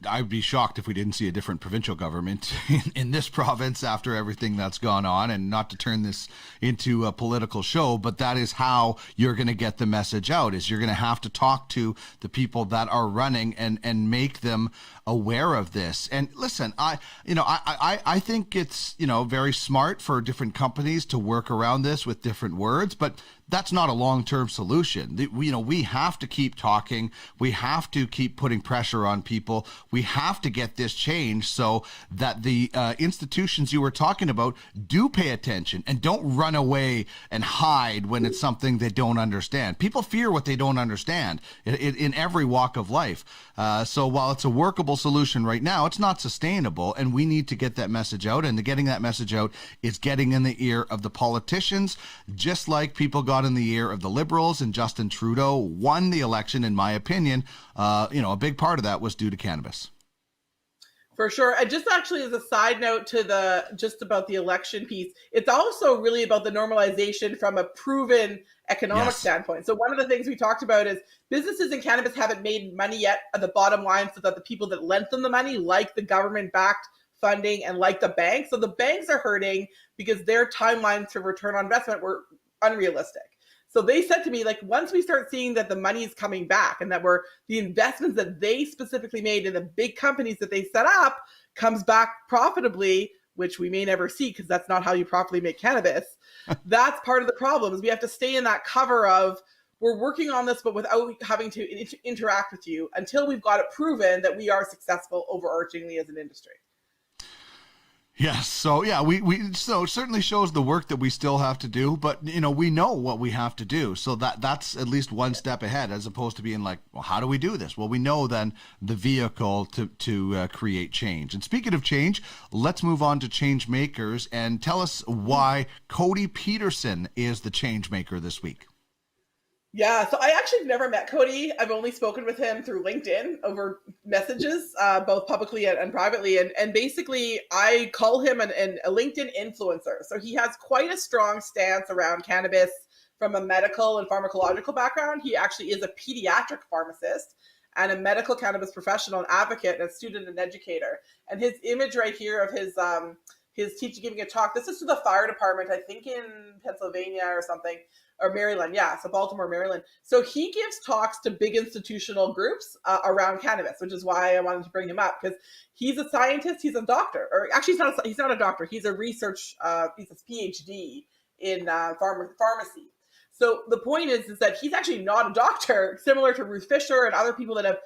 S2: I'd be shocked if we didn't see a different provincial government in this province after everything that's gone on, and not to turn this into a political show, but that is how you're going to get the message out, is you're going to have to talk to the people that are running and make them aware of this. And listen, I think it's, very smart for different companies to work around this with different words, but that's not a long-term solution. We have to keep talking. We have to keep putting pressure on people. We have to get this changed so that the institutions you were talking about do pay attention and don't run away and hide when it's something they don't understand. People fear what they don't understand in every walk of life. So while it's a workable solution right now, it's not sustainable, and we need to get that message out. And getting that message out is getting in the ear of the politicians, just like people got in the ear of the Liberals, and Justin Trudeau won the election, in my opinion. A big part of that was due to cannabis.
S10: For sure. And just actually as a side note to just about the election piece, it's also really about the normalization from a proven economic standpoint. So one of the things we talked about is businesses in cannabis haven't made money yet at the bottom line, so that the people that lent them the money, like the government-backed funding and like the banks. So the banks are hurting because their timelines to return on investment were unrealistic. So they said to me, like, once we start seeing that the money is coming back and that the investments that they specifically made in the big companies that they set up comes back profitably, which we may never see because that's not how you properly make cannabis. That's part of the problem, is we have to stay in that cover of, we're working on this, but without having to interact with you until we've got it proven that we are successful overarchingly as an industry.
S2: Yes. So yeah, so it certainly shows the work that we still have to do, but we know what we have to do. So that's at least one step ahead, as opposed to being like, well, how do we do this? Well, we know then the vehicle to create change. And speaking of change, let's move on to change makers and tell us why Cody Peterson is the change maker this week.
S10: Yeah, so I actually never met Cody. I've only spoken with him through LinkedIn over messages, both publicly and privately. And basically, I call him a LinkedIn influencer. So he has quite a strong stance around cannabis from a medical and pharmacological background. He actually is a pediatric pharmacist and a medical cannabis professional and advocate and a student and educator. And his image right here of his teacher giving a talk, this is to the fire department, I think in Pennsylvania or something, or Maryland. Yeah, so Baltimore, Maryland. So he gives talks to big institutional groups around cannabis, which is why I wanted to bring him up, because he's a scientist, he's a doctor, or actually he's not a doctor, he's a research, he's a PhD in pharmacy. So the point is that he's actually not a doctor, similar to Ruth Fisher and other people that have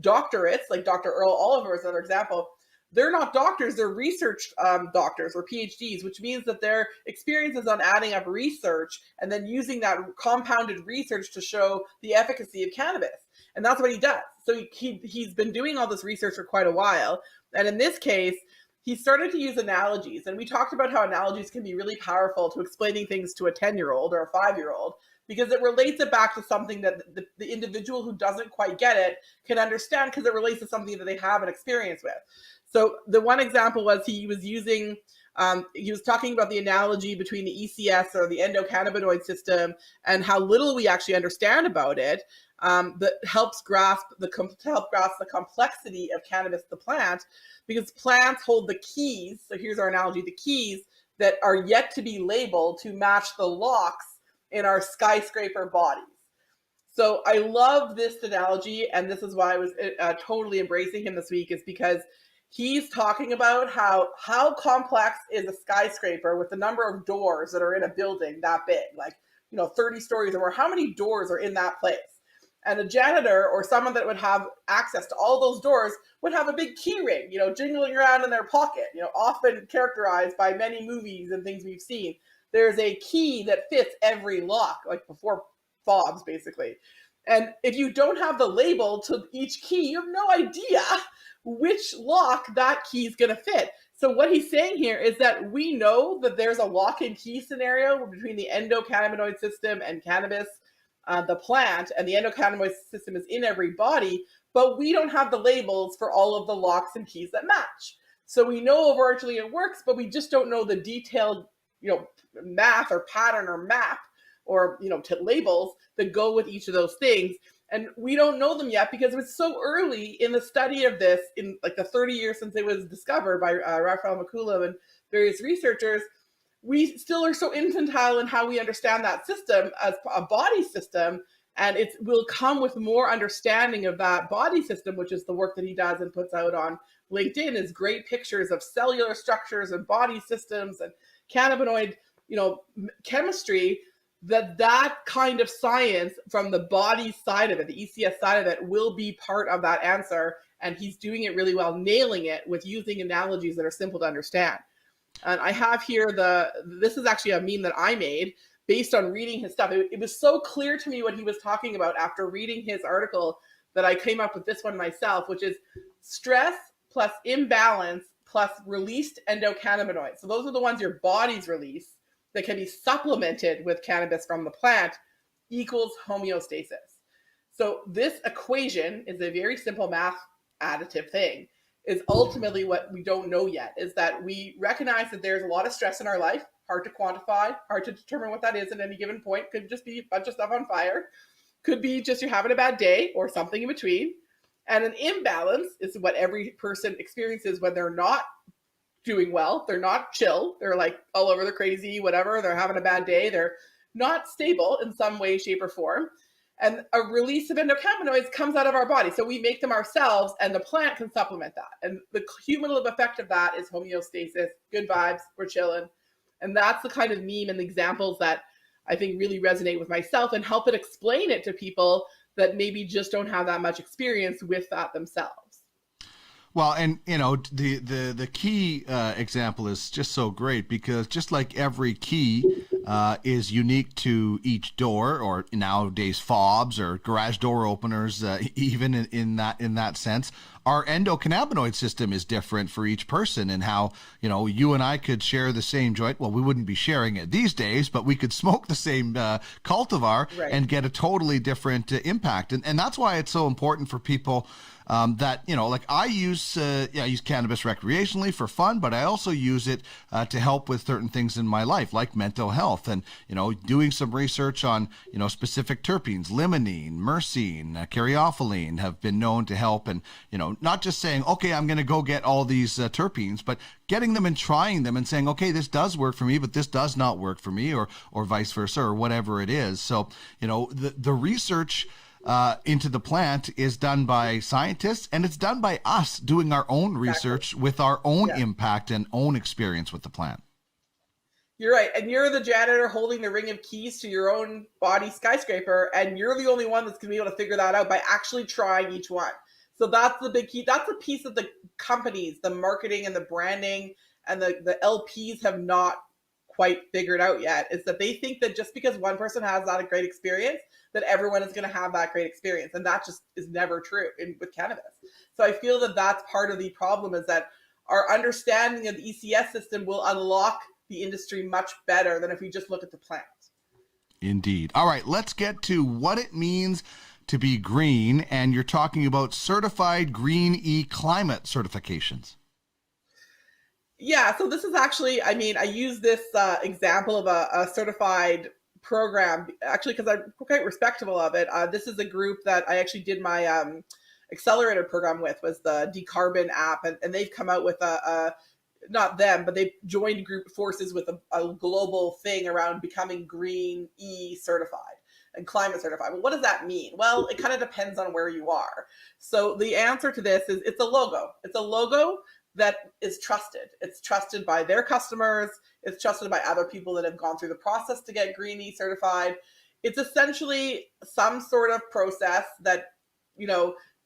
S10: doctorates, like Dr. Earl Oliver is another example. They're not doctors, they're research doctors or PhDs, which means that their experience is on adding up research and then using that compounded research to show the efficacy of cannabis. And that's what he does. So he's been doing all this research for quite a while. And in this case, he started to use analogies. And we talked about how analogies can be really powerful to explaining things to a 10-year-old or a 5-year-old, because it relates it back to something that the individual who doesn't quite get it can understand, because it relates to something that they have an experience with. So the one example was he was talking about the analogy between the ECS, or the endocannabinoid system, and how little we actually understand about it, that helps grasp the complexity of cannabis, the plant, because plants hold the keys. So here's our analogy, the keys that are yet to be labeled to match the locks in our skyscraper bodies. So I love this analogy, and this is why I was totally embracing him this week, is because he's talking about how complex is a skyscraper with the number of doors that are in a building that big, like 30 stories or more. How many doors are in that place? And a janitor or someone that would have access to all those doors would have a big key ring, jingling around in their pocket, often characterized by many movies and things we've seen. There's a key that fits every lock, like before fobs, basically. And if you don't have the label to each key, you have no idea which lock that key is going to fit. So what he's saying here is that we know that there's a lock and key scenario between the endocannabinoid system and cannabis, the plant, and the endocannabinoid system is in every body, but we don't have the labels for all of the locks and keys that match. So we know overarchingly it works, but we just don't know the detailed, math or pattern or map or, to labels that go with each of those things. And we don't know them yet because it was so early in the study of this, in like the 30 years since it was discovered by Raphael McCullough and various researchers. We still are so infantile in how we understand that system as a body system. And it will come with more understanding of that body system, which is the work that he does and puts out on LinkedIn, is great pictures of cellular structures and body systems and cannabinoid, chemistry that kind of science from the body side of it, the ECS side of it, will be part of that answer. And he's doing it really well, nailing it with using analogies that are simple to understand. And I have here this is actually a meme that I made based on reading his stuff. It was so clear to me what he was talking about after reading his article that I came up with this one myself, which is stress plus imbalance plus released endocannabinoids. So those are the ones your body's release that can be supplemented with cannabis from the plant equals homeostasis. So this equation is a very simple math additive thing, is ultimately what we don't know yet, is that we recognize that there's a lot of stress in our life, hard to quantify, hard to determine what that is at any given point. Could just be a bunch of stuff on fire. Could be just you're having a bad day or something in between. And an imbalance is what every person experiences when they're not doing well. They're not chill. They're like all over the crazy, whatever. They're having a bad day. They're not stable in some way, shape, or form. And a release of endocannabinoids comes out of our body. So we make them ourselves, and the plant can supplement that. And the cumulative effect of that is homeostasis, good vibes, we're chilling. And that's the kind of meme and examples that I think really resonate with myself and help it explain it to people that maybe just don't have that much experience with that themselves.
S2: Well, and the key example is just so great, because just like every key is unique to each door, or nowadays fobs or garage door openers, even in that sense, our endocannabinoid system is different for each person. And how you and I could share the same joint. Well, we wouldn't be sharing it these days, but we could smoke the same cultivar and get a totally different impact. And that's why it's so important for people. That like I use cannabis recreationally for fun, but I also use it to help with certain things in my life, like mental health, and doing some research on specific terpenes, limonene, myrcene, caryophyllene have been known to help, and not just saying, okay, I'm going to go get all these terpenes, but getting them and trying them and saying, okay, this does work for me, but this does not work for me, or vice versa, or whatever it is. So the research into the plant is done by scientists, and it's done by us doing our own research with our own impact and own experience with the plant.
S10: You're right. And you're the janitor holding the ring of keys to your own body skyscraper, and you're the only one that's going to be able to figure that out by actually trying each one. So that's the big key. That's the piece that the companies, the marketing and the branding and the LPs have not quite figured out yet, is that they think that just because one person has that a great experience, that everyone is going to have that great experience. And that just is never true with cannabis. So I feel that that's part of the problem, is that our understanding of the ECS system will unlock the industry much better than if we just look at the plant.
S2: Indeed. All right, let's get to what it means to be green. And you're talking about certified Green E climate certifications.
S10: Yeah, so this is actually, I use this example of a certified program, actually, because I'm quite respectful of it. This is a group that I actually did my accelerator program with, was the Decarbon app, and they've come out with not them, but they've joined group forces with a global thing around becoming Green E certified and climate certified. Well, what does that mean? Well, it kind of depends on where you are. So the answer to this is it's a logo. It's a logo that is trusted. It's trusted by their customers. It's trusted by other people that have gone through the process to get Green E certified. It's essentially some sort of process that,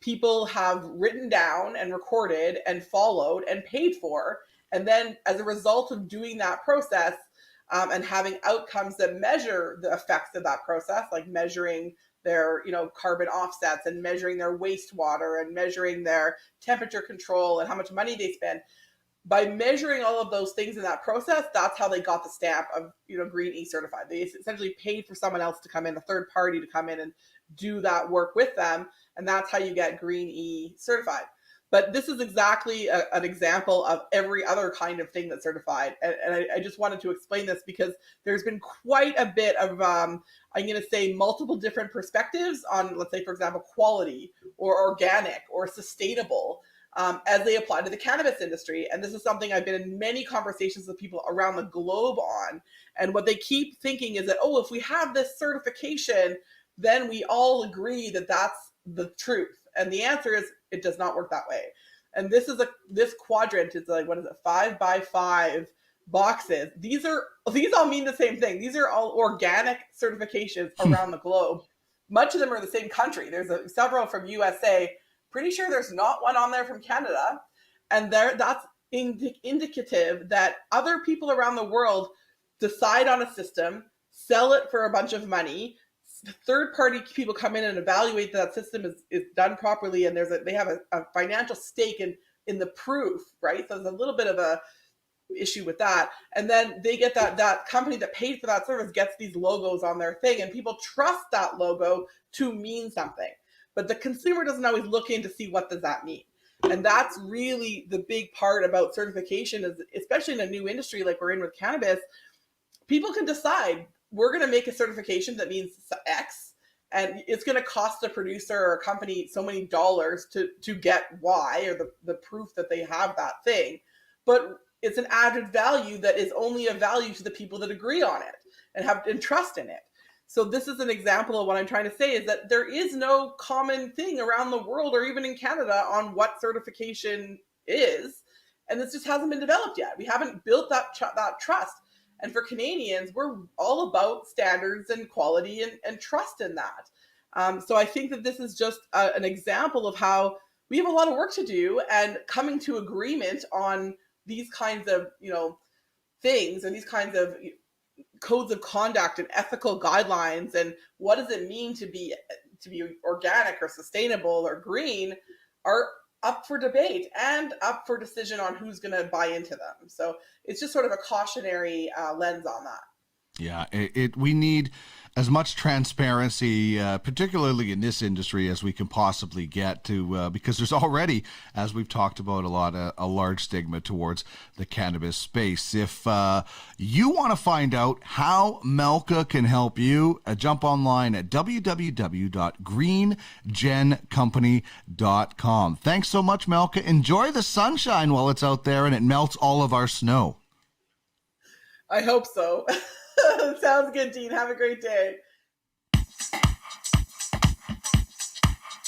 S10: people have written down and recorded and followed and paid for. And then as a result of doing that process and having outcomes that measure the effects of that process, like measuring their carbon offsets and measuring their wastewater and measuring their temperature control and how much money they spend. By measuring all of those things in that process, that's how they got the stamp of Green E certified. They essentially paid for someone else to come in, a third party to come in and do that work with them, and that's how you get Green E certified. But this is exactly an example of every other kind of thing that's certified. And I just wanted to explain this because there's been quite a bit of, I'm going to say, multiple different perspectives on, let's say, for example, quality or organic or sustainable as they apply to the cannabis industry. And this is something I've been in many conversations with people around the globe on. And what they keep thinking is that, if we have this certification, then we all agree that that's the truth. And the answer is it does not work that way. And this quadrant is like, 5x5 boxes. These all mean the same thing. These are all organic certifications around the globe. Much of them are the same country. There's several from USA. Pretty sure there's not one on there from Canada. And that's indicative that other people around the world decide on a system, sell it for a bunch of money. Third-party people come in and evaluate that system is done properly, and they have a financial stake in the proof, right? So there's a little bit of a issue with that. And then they get that company that paid for that service gets these logos on their thing, and people trust that logo to mean something. But the consumer doesn't always look in to see what does that mean. And that's really the big part about certification, is especially in a new industry like we're in with cannabis, people can decide, we're going to make a certification that means X, and it's going to cost a producer or a company so many dollars to get Y, or the proof that they have that thing. But it's an added value that is only a value to the people that agree on it and trust in it. So this is an example of what I'm trying to say, is that there is no common thing around the world or even in Canada on what certification is. And this just hasn't been developed yet. We haven't built that trust. And for Canadians, we're all about standards and quality and trust in that. So I think that this is just an example of how we have a lot of work to do, and coming to agreement on these kinds of, things, and these kinds of codes of conduct and ethical guidelines, and what does it mean to be organic or sustainable or green, are up for debate and up for decision on who's going to buy into them. So it's just sort of a cautionary lens on that.
S2: Yeah, we need as much transparency, particularly in this industry, as we can possibly get to, because there's already, as we've talked about a large stigma towards the cannabis space. If you want to find out how Malka can help you, jump online at www.greengencompany.com. Thanks so much, Malka. Enjoy the sunshine while it's out there and it melts all of our snow.
S10: I hope so. Sounds good, Dean. Have a great day.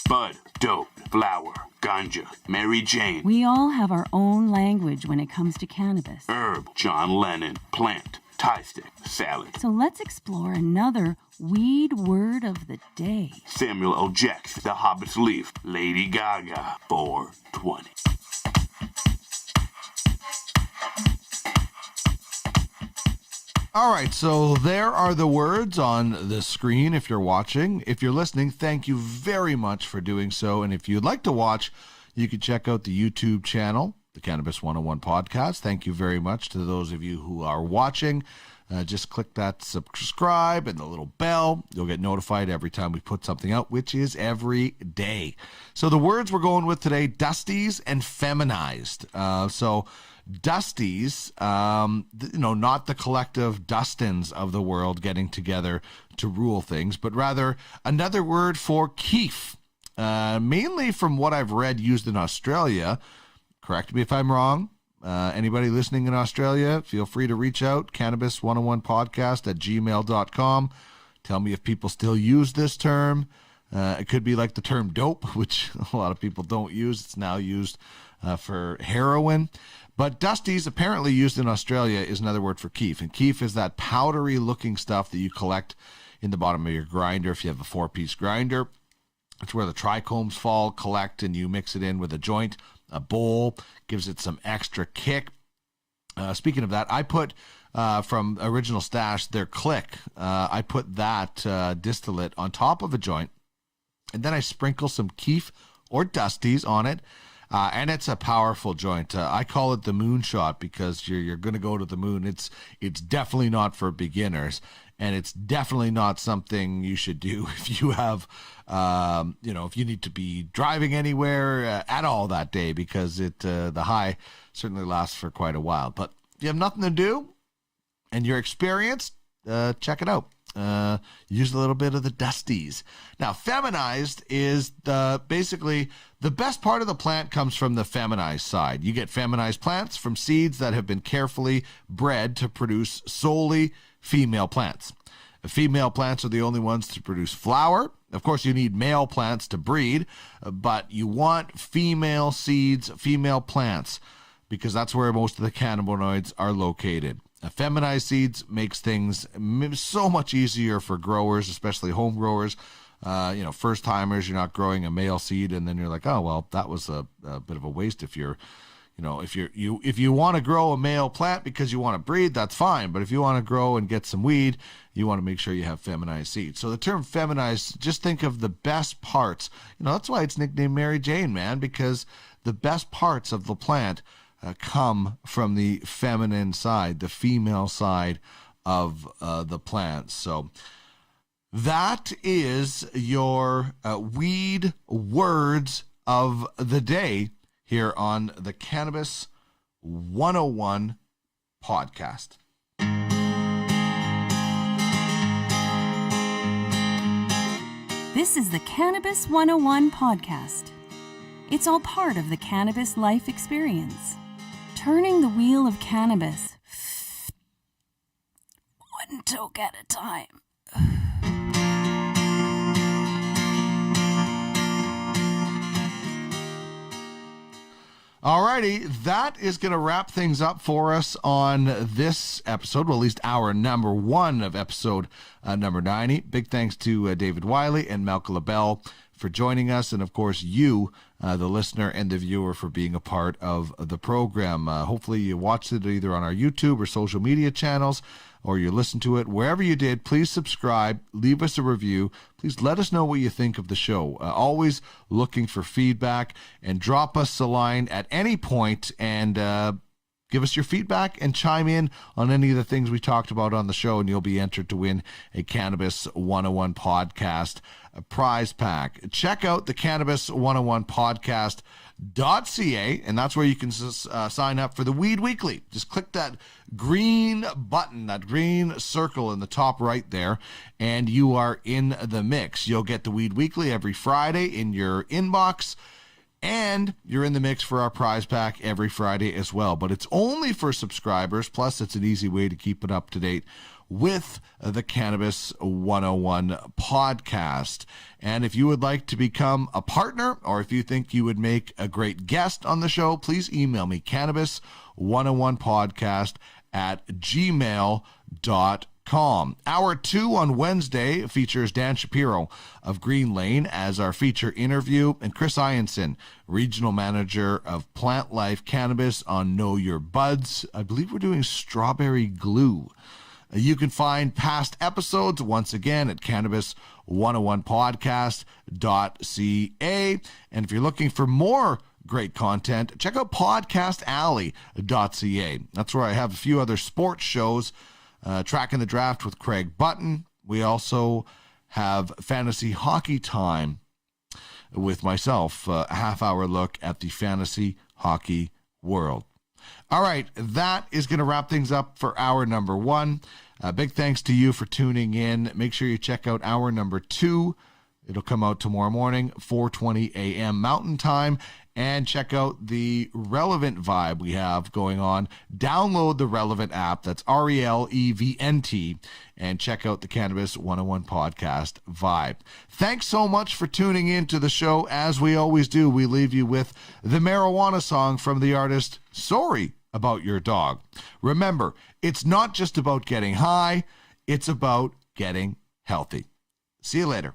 S8: Bud, dope, flower, ganja, Mary Jane.
S1: We all have our own language when it comes to cannabis.
S8: Herb, John Lennon, plant, Thai stick, salad.
S1: So let's explore another weed word of the day.
S8: Samuel L. Jackson, The Hobbit's Leaf, Lady Gaga, 420.
S2: All right, so there are the words on the screen if you're watching. If you're listening, thank you very much for doing so. And if you'd like to watch, you can check out the YouTube channel, the Cannabis 101 Podcast. Thank you very much to those of you who are watching. Just click that subscribe and the little bell. You'll get notified every time we put something out, which is every day. So the words we're going with today, dusties and feminized. Dusties, not the collective Dustins of the world getting together to rule things, but rather another word for keef, mainly from what I've read used in Australia. Correct me if I'm wrong. Anybody listening in Australia, feel free to reach out, cannabis101podcast@gmail.com. Tell me if people still use this term. It could be like the term dope, which a lot of people don't use. It's now used for heroin. But dusties, apparently used in Australia, is another word for keef. And keef is that powdery-looking stuff that you collect in the bottom of your grinder if you have a 4-piece grinder. It's where the trichomes fall, collect, and you mix it in with a joint, a bowl, gives it some extra kick. Speaking of that, I put, from Original Stash, their Click, I put that distillate on top of a joint, and then I sprinkle some keef or dusties on it. And it's a powerful joint. I call it the moonshot because you're going to go to the moon. It's definitely not for beginners, and it's definitely not something you should do if you have, if you need to be driving anywhere at all that day, because the high certainly lasts for quite a while. But if you have nothing to do and you're experienced, check it out. Use a little bit of the dusties. Now, feminized is basically the best part of the plant comes from the feminized side. You get feminized plants from seeds that have been carefully bred to produce solely female plants. Female plants are the only ones to produce flower. Of course, you need male plants to breed, but you want female seeds, female plants, because that's where most of the cannabinoids are located. Feminized seeds makes things so much easier for growers, especially home growers. First timers, you're not growing a male seed, and then you're like, oh well, that was a bit of a waste. If you want to grow a male plant because you want to breed, that's fine. But if you want to grow and get some weed, you want to make sure you have feminized seeds. So the term feminized, just think of the best parts. That's why it's nicknamed Mary Jane, man, because the best parts of the plant come from the feminine side, the female side of the plant. So that is your weed words of the day here on the Cannabis 101 podcast.
S1: This is the Cannabis 101 podcast. It's all part of the cannabis life experience. Turning the wheel of cannabis one toke at a time.
S2: Alrighty, that is going to wrap things up for us on this episode, well, at least our number one of episode number 90. Big thanks to David Wylie and Malka Labell for joining us, and of course you, the listener and the viewer, for being a part of the program. Hopefully you watched it either on our YouTube or social media channels, or you listened to it. Wherever you did, please subscribe, leave us a review. Please let us know what you think of the show. Always looking for feedback, and drop us a line at any point and give us your feedback and chime in on any of the things we talked about on the show, and you'll be entered to win a Cannabis 101 podcast prize pack. Check out the Cannabis 101 podcast.ca, and that's where you can sign up for the Weed Weekly. Just click that green button, that green circle in the top right there, and you are in the mix. You'll get the Weed Weekly every Friday in your inbox, and you're in the mix for our prize pack every Friday as well. But it's only for subscribers, plus it's an easy way to keep it up to date with the Cannabis 101 podcast. And if you would like to become a partner, or if you think you would make a great guest on the show, please email me, cannabis101podcast@gmail.com. Hour 2 on Wednesday features Dan Shapiro of Green Lane as our feature interview, and Chris Ianson, Regional Manager of Plant Life Cannabis, on Know Your Buds. I believe we're doing strawberry glue. You can find past episodes once again at cannabis101podcast.ca. And if you're looking for more great content, check out podcastalley.ca. That's where I have a few other sports shows, Tracking the Draft with Craig Button. We also have Fantasy Hockey Time with myself, a half-hour look at the fantasy hockey world. All right, that is going to wrap things up for hour number 1. Big thanks to you for tuning in. Make sure you check out hour number 2. It'll come out tomorrow morning, 4:20 a.m. Mountain Time. And check out the Relevant vibe we have going on. Download the Relevant app. That's RELEVNT. And check out the Cannabis 101 podcast vibe. Thanks so much for tuning in to the show. As we always do, we leave you with the marijuana song from the artist Sorry About Your Dog. Remember, it's not just about getting high, it's about getting healthy. See you later.